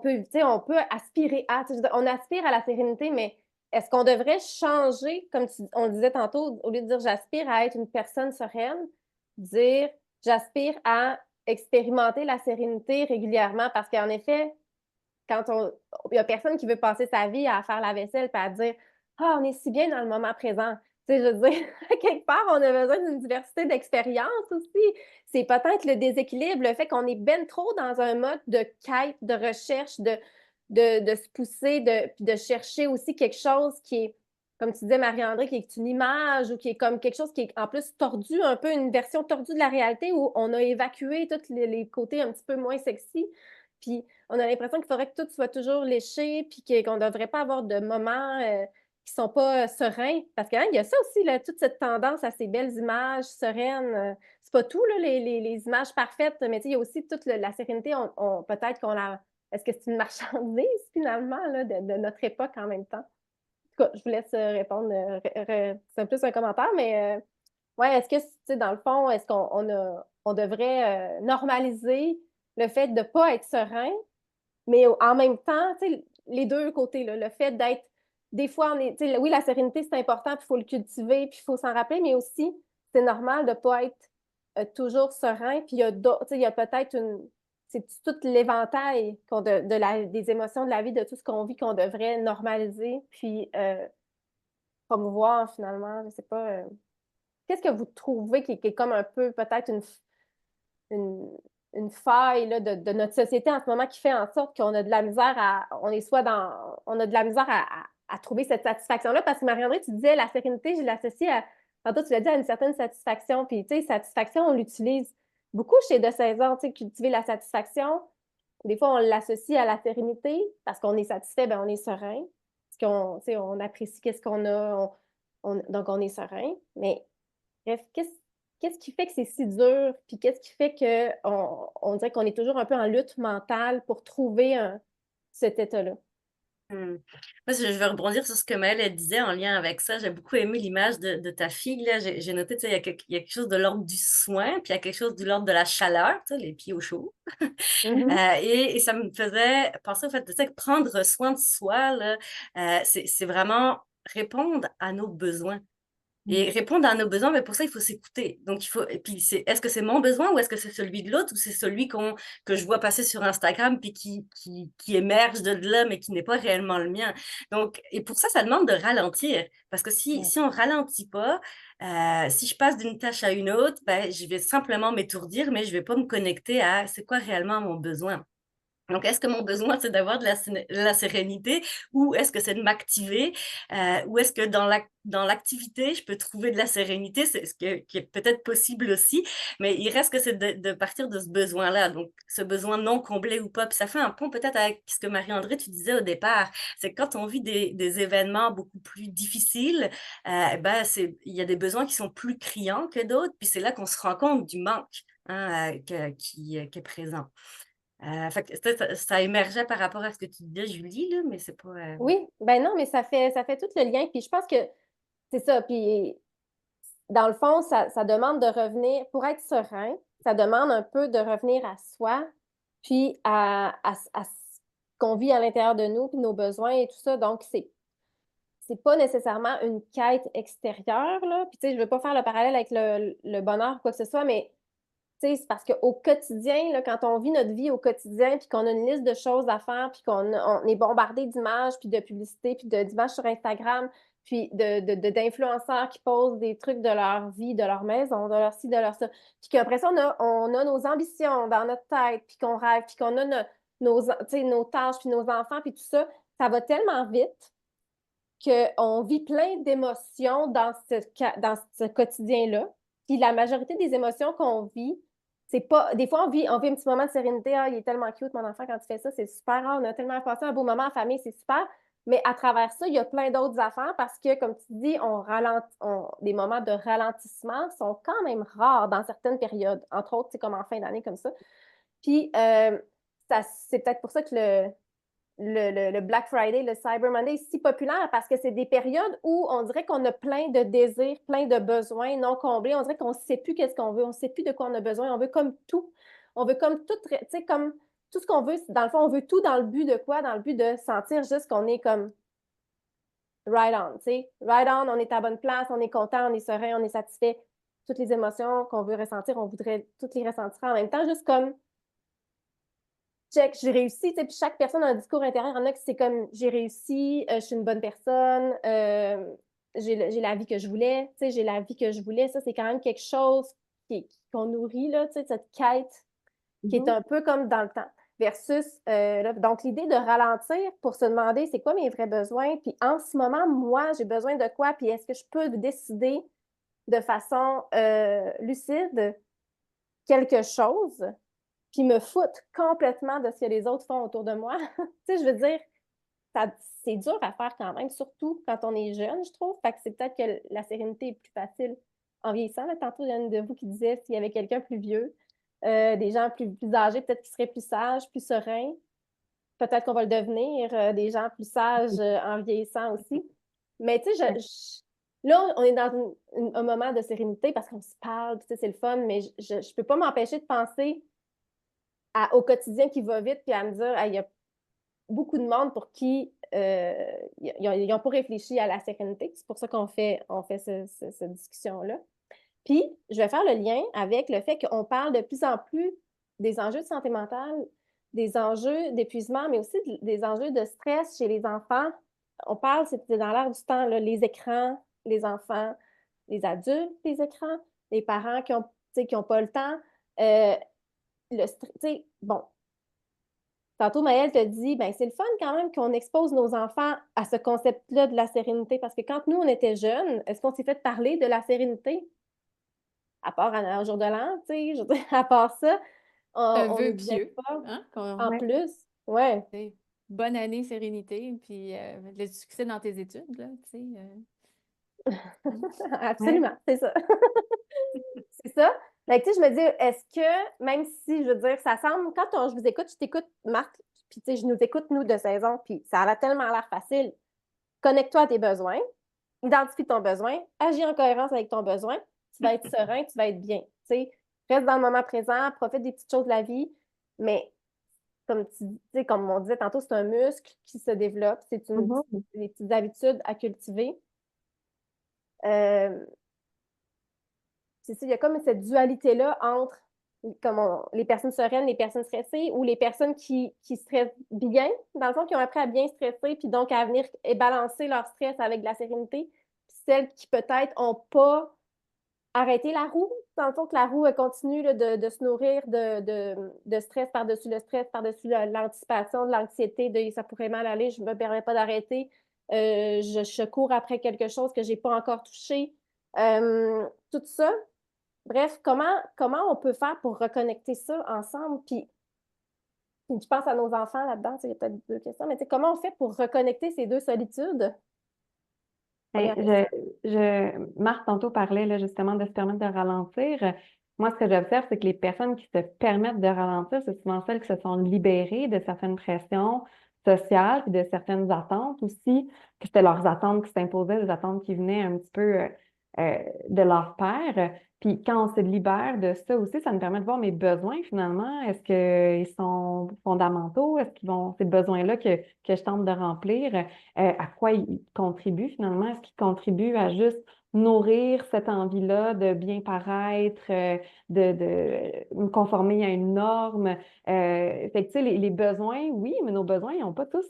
tu sais, on peut aspirer à, tu sais, je veux dire, on aspire à la sérénité, mais est-ce qu'on devrait changer, comme on le disait tantôt, au lieu de dire j'aspire à être une personne sereine, dire j'aspire à expérimenter la sérénité régulièrement parce qu'en effet, il n'y a personne qui veut passer sa vie à faire la vaisselle et à dire ah, on est si bien dans le moment présent. Tu sais, je veux dire, quelque part, on a besoin d'une diversité d'expériences aussi. C'est peut-être le déséquilibre, le fait qu'on est ben trop dans un mode de quête, de recherche, de se pousser, puis de chercher aussi quelque chose qui est, comme tu disais, Marie-André, qui est une image ou qui est comme quelque chose qui est en plus tordu, un peu une version tordue de la réalité où on a évacué tous les côtés un petit peu moins sexy. Puis on a l'impression qu'il faudrait que tout soit toujours léché, puis qu'on ne devrait pas avoir de moments qui ne sont pas sereins. Parce qu'il y a ça aussi, là, toute cette tendance à ces belles images sereines. C'est pas tout, là, les images parfaites, mais il y a aussi toute la sérénité. Peut-être qu'on la. Est-ce que c'est une marchandise, finalement, là, de notre époque en même temps? En tout cas, je vous laisse répondre. C'est plus un commentaire, mais ouais, est-ce que, tu sais, dans le fond, est-ce on devrait normaliser le fait de ne pas être serein, mais en même temps, tu sais, les deux côtés, là, le fait d'être, des fois, tu sais, oui, la sérénité, c'est important, puis il faut le cultiver, puis il faut s'en rappeler, mais aussi, c'est normal de ne pas être toujours serein. Puis il y a peut-être c'est tout l'éventail des émotions de la vie, de tout ce qu'on vit qu'on devrait normaliser, puis promouvoir finalement. Je sais pas. Qu'est-ce que vous trouvez qui est comme un peu peut-être une, une faille là, de notre société en ce moment qui fait en sorte qu'on a de la misère on a de la misère à trouver cette satisfaction-là? Parce que Marie-André, tu disais la sérénité, je l'associe tantôt tu l'as dit, à une certaine satisfaction. Puis, tu sais, satisfaction, on l'utilise beaucoup chez De Saint-Jean, tu sais, cultiver la satisfaction. Des fois, on l'associe à la sérénité parce qu'on est satisfait, ben on est serein. Parce qu'on, tu sais, on apprécie qu'est-ce qu'on a, donc on est serein. Mais bref, qu'est-ce qui fait que c'est si dur? Puis qu'est-ce qui fait qu'on dirait qu'on est toujours un peu en lutte mentale pour trouver cet état-là? Moi, je vais rebondir sur ce que Maëlle elle disait en lien avec ça. J'ai beaucoup aimé l'image de ta fille. Là. J'ai noté, tu sais, il y a quelque chose de l'ordre du soin, puis il y a quelque chose de l'ordre de la chaleur, tu sais, les pieds au chaud. Mm-hmm. Et ça me faisait penser au fait de, tu sais, que prendre soin de soi, là, c'est vraiment répondre à nos besoins. Et répondre à nos besoins, mais pour ça, il faut s'écouter. Donc, et puis, est-ce que c'est mon besoin ou est-ce que c'est celui de l'autre ou c'est celui que je vois passer sur Instagram puis qui émerge de là, mais qui n'est pas réellement le mien. Donc, et pour ça, ça demande de ralentir. Parce que si on ralentit pas, si je passe d'une tâche à une autre, ben, je vais simplement m'étourdir, mais je vais pas me connecter à c'est quoi réellement mon besoin. Donc, est-ce que mon besoin, c'est d'avoir de la sérénité ou est-ce que c'est de m'activer ou est-ce que dans l'activité, je peux trouver de la sérénité? C'est qui est peut-être possible aussi, mais il reste que c'est de partir de ce besoin-là. Donc, ce besoin non comblé ou pas. Puis ça fait un pont peut-être avec ce que Marie-André, tu disais au départ. C'est que quand on vit des événements beaucoup plus difficiles, ben, il y a des besoins qui sont plus criants que d'autres. Puis c'est là qu'on se rend compte du manque qui est présent. Fait que ça émergeait par rapport à ce que tu disais, Julie, là, mais c'est pas. Oui, ben non, mais ça fait tout le lien. Puis je pense que c'est ça. Puis dans le fond, ça demande de revenir, pour être serein, ça demande un peu de revenir à soi, puis à ce qu'on vit à l'intérieur de nous, puis nos besoins et tout ça. Donc, c'est pas nécessairement une quête extérieure, là. Puis, tu sais, je veux pas faire le parallèle avec le bonheur ou quoi que ce soit, mais, tu sais, c'est parce qu'au quotidien, là, quand on vit notre vie au quotidien, puis qu'on a une liste de choses à faire, puis on est bombardé d'images, puis de publicités, puis d'images sur Instagram, puis d'influenceurs qui posent des trucs de leur vie, de leur maison, de leur ci, de leur ça. Puis qu'après ça, on a nos ambitions dans notre tête, puis qu'on rêve, puis qu'on a nos tâches, puis nos enfants, puis tout ça. Ça va tellement vite qu'on vit plein d'émotions dans ce quotidien-là. Puis la majorité des émotions qu'on vit, c'est pas. Des fois, on vit un petit moment de sérénité. Ah, il est tellement cute, mon enfant, quand tu fais ça, c'est super. Ah, on a tellement passé un beau moment en famille, c'est super. Mais à travers ça, il y a plein d'autres affaires parce que, comme tu dis, des moments de ralentissement sont quand même rares dans certaines périodes. Entre autres, c'est comme en fin d'année, comme ça. Puis, c'est peut-être pour ça que le Black Friday, le Cyber Monday est si populaire parce que c'est des périodes où on dirait qu'on a plein de désirs, plein de besoins non comblés. On dirait qu'on ne sait plus qu'est-ce qu'on veut, on ne sait plus de quoi on a besoin. On veut comme tout. On veut comme tout, tu sais, comme tout ce qu'on veut. Dans le fond, on veut tout dans le but de quoi? Dans le but de sentir juste qu'on est comme right on, tu sais. Right on, on est à bonne place, on est content, on est serein, on est satisfait. Toutes les émotions qu'on veut ressentir, on voudrait toutes les ressentir en même temps, juste comme check, j'ai réussi, tu sais, puis chaque personne a un discours intérieur. Il y en a qui c'est comme j'ai réussi, je suis une bonne personne, j'ai la vie que je voulais, tu sais, j'ai la vie que je voulais. Ça, c'est quand même quelque chose qu'on nourrit, là, tu sais, cette quête qui est un peu comme dans le temps. Versus, donc, l'idée de ralentir pour se demander c'est quoi mes vrais besoins, puis en ce moment, moi, j'ai besoin de quoi, puis est-ce que je peux décider de façon lucide quelque chose puis me foutre complètement de ce que les autres font autour de moi. Tu sais, je veux dire, c'est dur à faire quand même, surtout quand on est jeune, je trouve. Fait que c'est peut-être que la sérénité est plus facile en vieillissant. Là, tantôt, il y en a une de vous qui disait s'il y avait quelqu'un plus vieux, des gens plus âgés, peut-être qui seraient plus sages, plus sereins. Peut-être qu'on va le devenir, des gens plus sages en vieillissant aussi. Mais tu sais, là, on est dans un moment de sérénité parce qu'on se parle, tu sais, c'est le fun, mais je ne peux pas m'empêcher de penser au quotidien qui va vite, puis à me dire, il y a beaucoup de monde pour qui ils n'ont pas réfléchi à la sérénité. C'est pour ça qu'on fait cette discussion-là. Puis, je vais faire le lien avec le fait qu'on parle de plus en plus des enjeux de santé mentale, des enjeux d'épuisement, mais aussi des enjeux de stress chez les enfants. On parle, c'était dans l'air du temps, là, les écrans, les enfants, les adultes, les écrans, les parents qui ont pas le temps. Bon, tantôt, Maëlle te dit, ben, c'est le fun quand même qu'on expose nos enfants à ce concept-là de la sérénité, parce que quand nous, on était jeunes, est-ce qu'on s'est fait parler de la sérénité? À part un jour de l'an, tu sais, je veux dire, à part ça, Un on vœu nous disait pieux, pas hein? Qu'on, en Ouais. plus. Ouais, tu sais, bonne année, sérénité, puis le succès dans tes études, là, tu sais. Mm. Ouais. absolument, c'est ça. C'est ça. Fait que, tu sais, je me dis, est-ce que, même si, je veux dire, ça semble, je vous écoute, je t'écoute, Marc, puis tu sais, je nous écoute, nous, de 16 ans, puis ça a tellement l'air facile. Connecte-toi à tes besoins, identifie ton besoin, agis en cohérence avec ton besoin, tu vas être serein, tu vas être bien. Tu sais, reste dans le moment présent, profite des petites choses de la vie, mais comme on disait tantôt, c'est un muscle qui se développe, Mhm. des petites habitudes à cultiver. Euh, c'est ça, il y a comme cette dualité-là entre les personnes sereines, les personnes stressées ou les personnes qui stressent bien, dans le fond, qui ont appris à bien stresser, puis donc à venir et balancer leur stress avec de la sérénité, puis celles qui peut-être n'ont pas arrêté la roue, dans le fond, que la roue continue là, de se nourrir de stress par-dessus le stress, par-dessus l'anticipation, de l'anxiété, de ça pourrait mal aller, je ne me permets pas d'arrêter, je cours après quelque chose que je n'ai pas encore touché. Tout ça, bref, comment on peut faire pour reconnecter ça ensemble? Puis je pense à nos enfants là-dedans, il y a peut-être deux questions, mais comment on fait pour reconnecter ces deux solitudes? Ben, Première question. Marc, tantôt, parlait là, justement de se permettre de ralentir. Moi, ce que j'observe, c'est que les personnes qui se permettent de ralentir, c'est souvent celles qui se sont libérées de certaines pressions sociales et de certaines attentes aussi, que c'était leurs attentes qui s'imposaient, des attentes qui venaient un petit peu de leur père. Puis quand on se libère de ça aussi, ça nous permet de voir mes besoins finalement. Est-ce qu'ils sont fondamentaux? Est-ce qu'ils vont, ces besoins-là que je tente de remplir? À quoi ils contribuent finalement? Est-ce qu'ils contribuent à juste nourrir cette envie-là de bien paraître, de me conformer à une norme? Fait que, tu sais, les besoins, oui, mais nos besoins, ils n'ont pas tous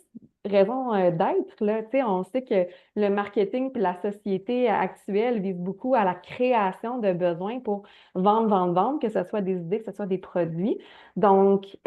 raison d'être, là. Tu sais, on sait que le marketing puis la société actuelle vise beaucoup à la création de besoins pour vendre, vendre, vendre, que ce soit des idées, que ce soit des produits. Donc,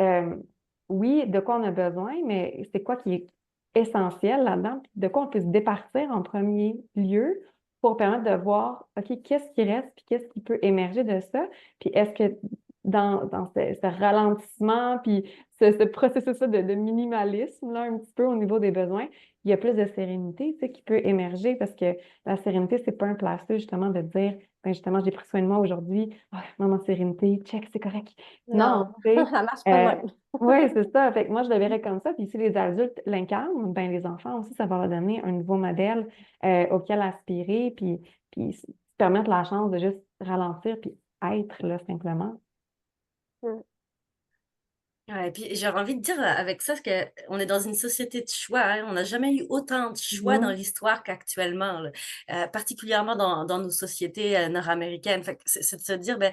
oui, de quoi on a besoin, mais c'est quoi qui est essentiel là-dedans, puis de quoi on peut se départir en premier lieu pour permettre de voir, OK, qu'est-ce qui reste, puis qu'est-ce qui peut émerger de ça, puis est-ce que dans ce ralentissement, puis ce processus-là de minimalisme, là, un petit peu au niveau des besoins, il y a plus de sérénité, tu sais, qui peut émerger parce que la sérénité, c'est pas un placement, justement, de dire, ben justement, j'ai pris soin de moi aujourd'hui, ah, maman, sérénité, check, c'est correct. Non, Non, tu sais, ça marche pas de même. oui, c'est ça. Fait que moi, je le verrais comme ça. Puis si les adultes l'incarnent, ben les enfants aussi, ça va leur donner un nouveau modèle auquel aspirer, puis se permettre la chance de juste ralentir, puis être là, simplement. Mm. Ouais, puis j'aurais envie de dire avec ça qu'on est dans une société de choix, hein. On n'a jamais eu autant de choix dans Mhm. l'histoire qu'actuellement, là. Particulièrement dans nos sociétés nord-américaines. Fait que c'est de se dire, ben,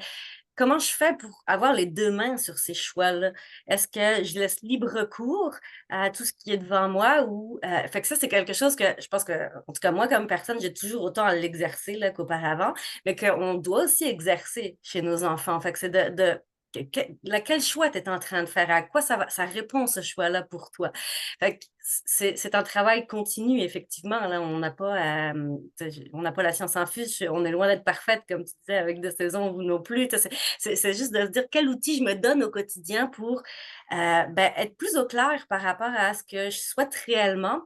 comment je fais pour avoir les deux mains sur ces choix-là? Est-ce que je laisse libre cours à tout ce qui est devant moi ou fait que ça, c'est quelque chose que je pense que, en tout cas, moi, comme personne, j'ai toujours autant à l'exercer là, qu'auparavant, mais qu'on doit aussi exercer chez nos enfants. Fait que c'est quel choix tu es en train de faire? À quoi ça répond ce choix-là pour toi? Fait que c'est un travail continu, effectivement. Là, on n'a pas la science infuse, on est loin d'être parfaite, comme tu disais, avec de saison ou non plus. C'est juste de se dire quel outil je me donne au quotidien pour ben, être plus au clair par rapport à ce que je souhaite réellement,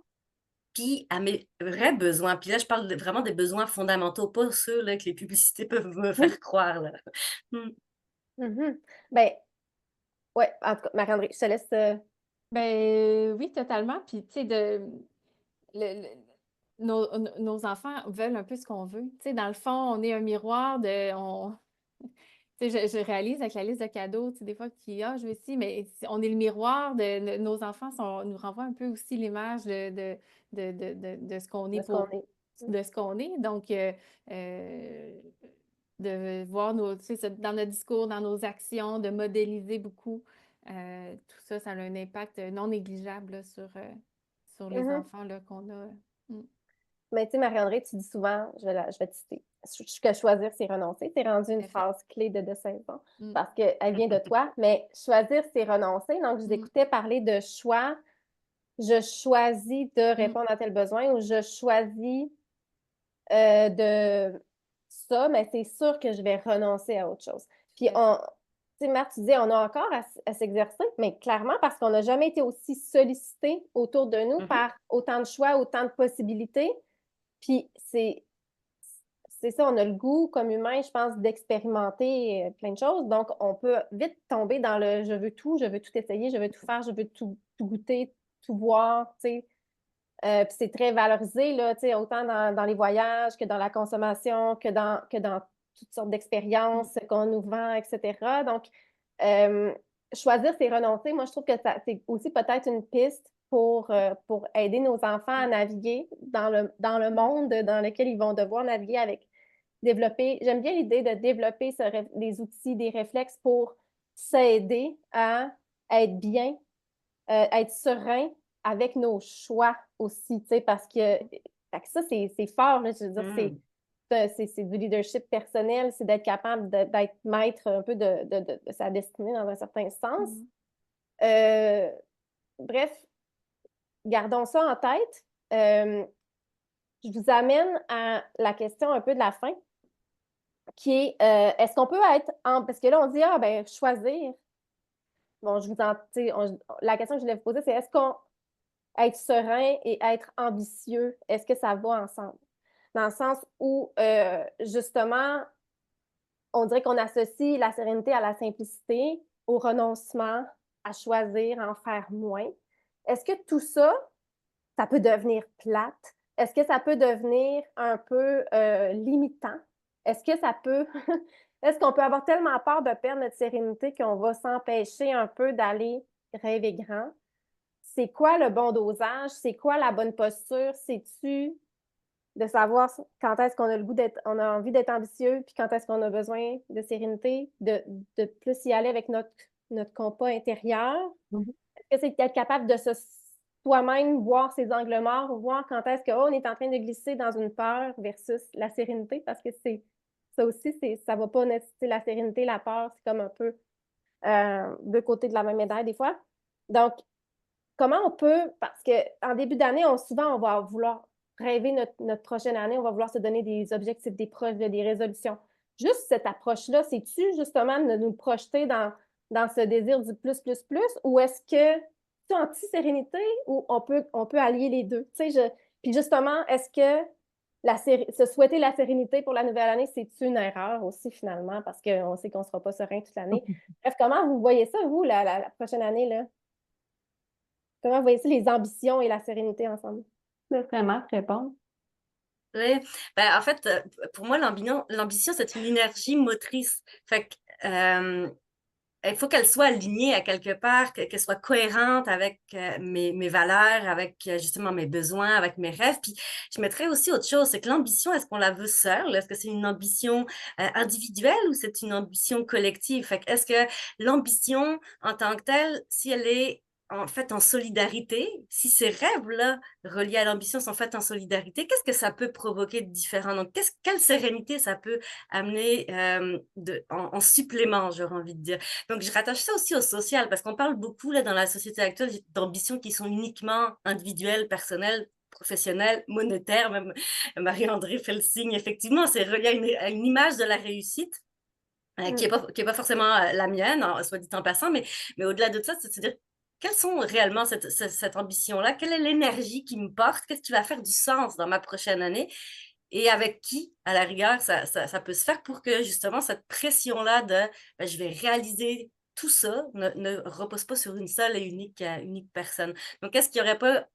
puis à mes vrais besoins. Puis là, je parle vraiment des besoins fondamentaux, pas ceux là, que les publicités peuvent me Oui. faire croire. Là. Mm. Mhm. Ben, ouais, en tout cas, Marc-André, je te laisse. Ben oui, totalement. Puis, tu sais, le- le- nos enfants veulent un peu ce qu'on veut. Tu sais, dans le fond, on est un miroir tu sais, je réalise avec la liste de cadeaux, tu sais, des fois, je veux ci, mais on est le miroir nos enfants nous renvoient un peu aussi l'image de ce qu'on est De ce qu'on est. de ce qu'on est. Donc, de voir dans notre discours, dans nos actions, de modéliser beaucoup. Tout ça, ça a un impact non négligeable là, sur les Mhm. enfants là, qu'on a. Mm. Mais tu sais, Marie-André, tu dis souvent, je vais te citer, que choisir, c'est renoncer. C'est rendu une Tout à fait. phrase clé de 16 ans Mm. parce qu'elle vient de toi, mais choisir, c'est renoncer. Donc, je vous Mm. écoutais parler de choix. Je choisis de répondre à tel besoin ou je choisis de ça, mais c'est sûr que je vais renoncer à autre chose. Puis, Tout à fait. tu sais, Marthe, tu disais, on a encore à s'exercer, mais clairement parce qu'on n'a jamais été aussi sollicité autour de nous Mhm. par autant de choix, autant de possibilités. Puis, c'est ça, on a le goût, comme humain, je pense, d'expérimenter plein de choses. Donc, on peut vite tomber dans le je veux tout essayer, je veux tout faire, je veux tout goûter, tout voir, tu sais. Puis c'est très valorisé, là, tu sais, autant dans les voyages que dans la consommation, que dans toutes sortes d'expériences qu'on nous vend, etc. Donc, euh, choisir, c'est renoncer. Moi, je trouve que c'est aussi peut-être une piste pour aider nos enfants à naviguer dans le monde dans lequel ils vont devoir naviguer avec développer. J'aime bien l'idée de développer des outils, des réflexes pour s'aider à être bien, être serein avec nos choix aussi, tu sais, parce que, fait que ça, c'est fort, là, je veux dire, Mm. c'est du leadership personnel, c'est d'être capable d'être maître un peu de sa destinée dans un certain sens. Mm. Euh, bref, gardons ça en tête. Je vous amène à la question un peu de la fin, qui est, est-ce qu'on peut être parce que là, on dit, ah, ben, choisir. Bon, tu sais, la question que je voulais vous poser, c'est est-ce qu'on être serein et être ambitieux, est-ce que ça va ensemble? Dans le sens où, justement, on dirait qu'on associe la sérénité à la simplicité, au renoncement, à choisir, à en faire moins. Est-ce que tout ça, ça peut devenir plate? Est-ce que ça peut devenir un peu limitant? Est-ce que ça peut... Est-ce qu'on peut avoir tellement peur de perdre notre sérénité qu'on va s'empêcher un peu d'aller rêver grand? C'est quoi le bon dosage? C'est quoi la bonne posture? C'est-tu de savoir quand est-ce qu'on a le goût on a envie d'être ambitieux, puis quand est-ce qu'on a besoin de sérénité, de plus y aller avec notre compas intérieur? Mhm. Est-ce que c'est d'être capable de soi-même voir ses angles morts, voir quand est-ce qu'on est en train de glisser dans une peur versus la sérénité? Parce que ça aussi, ça va pas nécessiter la sérénité, la peur, c'est comme un peu deux côtés de la même médaille des fois. Donc, comment on peut, parce qu'en début d'année, souvent, on va vouloir rêver notre prochaine année, on va vouloir se donner des objectifs, des projets, des résolutions. Juste cette approche-là, c'est-tu justement de nous projeter dans ce désir du plus, ou est-ce que c'est anti-sérénité ou on peut allier les deux? Puis justement, est-ce que se souhaiter la sérénité pour la nouvelle année, c'est une erreur aussi finalement, parce qu'on sait qu'on ne sera pas serein toute l'année. Bref, comment vous voyez ça, vous, la prochaine année, là? Comment vous voyez les ambitions et la sérénité ensemble? Laisserais Marthe répondre. Oui, ben, en fait, pour moi, l'ambition, c'est une énergie motrice. Fait que, il faut qu'elle soit alignée à quelque part, qu'elle soit cohérente avec mes valeurs, avec justement mes besoins, avec mes rêves. Puis je mettrais aussi autre chose, c'est que l'ambition, est-ce qu'on la veut seule? Est-ce que c'est une ambition individuelle ou c'est une ambition collective? Fait que est-ce que l'ambition en tant que telle, si elle est en fait en solidarité, si ces rêves-là reliés à l'ambition sont faits en solidarité, qu'est-ce que ça peut provoquer de différent? Donc, quelle sérénité ça peut amener en supplément, j'aurais envie de dire. Donc, je rattache ça aussi au social, parce qu'on parle beaucoup là, dans la société actuelle d'ambitions qui sont uniquement individuelles, personnelles, professionnelles, monétaires. Même Marie-André fait le signe, effectivement, c'est relié à une image de la réussite. Qui est pas forcément la mienne, soit dit en passant, mais au-delà de ça, c'est-à-dire quelles sont réellement cette ambition-là? Quelle est l'énergie qui me porte? Qu'est-ce qui va faire du sens dans ma prochaine année? Et avec qui, à la rigueur, ça peut se faire pour que justement cette pression-là de je vais réaliser tout ça ne repose pas sur une seule et unique personne. Donc, est-ce qu'il n'y aurait pas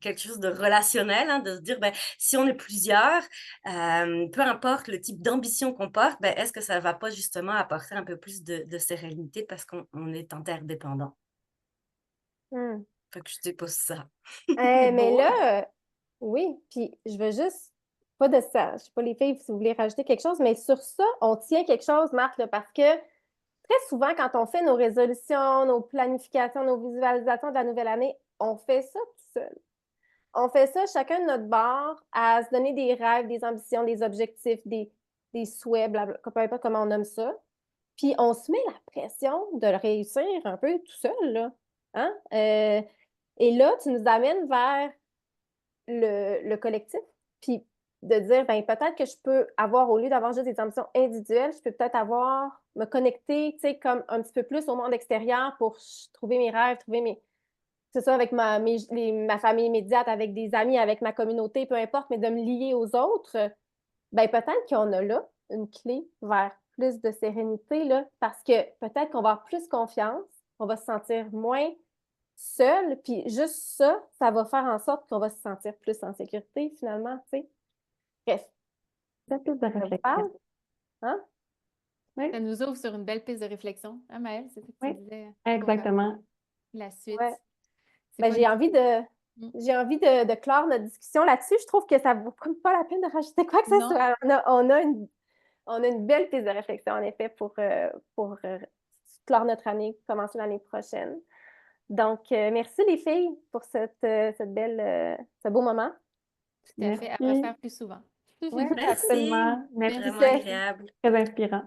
quelque chose de relationnel, hein, de se dire, si on est plusieurs, peu importe le type d'ambition qu'on porte, est-ce que ça ne va pas justement apporter un peu plus de sérénité parce qu'on est interdépendant? Hmm. Fait que je dépose ça. Mais Beau, hein? là, oui, puis je veux juste pas de ça. Je sais pas, les filles, si vous voulez rajouter quelque chose, mais sur ça, on tient quelque chose, Marc, là, parce que très souvent, quand on fait nos résolutions, nos planifications, nos visualisations de la nouvelle année, on fait ça tout seul. On fait ça chacun de notre bord à se donner des rêves, des ambitions, des objectifs, des souhaits, blablabla, peu importe comment on nomme ça. Puis on se met la pression de le réussir un peu tout seul, là. Hein? Et là, tu nous amènes vers le collectif, puis de dire, ben peut-être que je peux avoir, au lieu d'avoir juste des ambitions individuelles, je peux peut-être me connecter, tu sais, comme un petit peu plus au monde extérieur pour trouver mes rêves, c'est ça, avec ma famille immédiate, avec des amis, avec ma communauté, peu importe, mais de me lier aux autres, ben peut-être qu'on a là une clé vers plus de sérénité, là, parce que peut-être qu'on va avoir plus confiance, on va se sentir moins seul, puis juste ça, ça va faire en sorte qu'on va se sentir plus en sécurité, finalement, tu sais. Bref, Belle piste de ça vous réflexion. parle? Hein? Ça nous ouvre sur une belle piste de réflexion. Hein, Maëlle, c'est ce que tu Oui, disais exactement. pour la suite. Ouais. C'est Ben, pas j'ai envie de, Mm. j'ai envie de clore notre discussion là-dessus. Je trouve que ça ne vaut comme pas la peine de rajouter quoi que ce Non. soit. On a une belle piste de réflexion, en effet, pour clore notre année, commencer l'année prochaine. Donc, merci les filles pour ce beau moment. Tout à fait, à Merci. refaire plus souvent. Oui, Merci. absolument. Merci. Vraiment C'est- agréable. Très inspirant.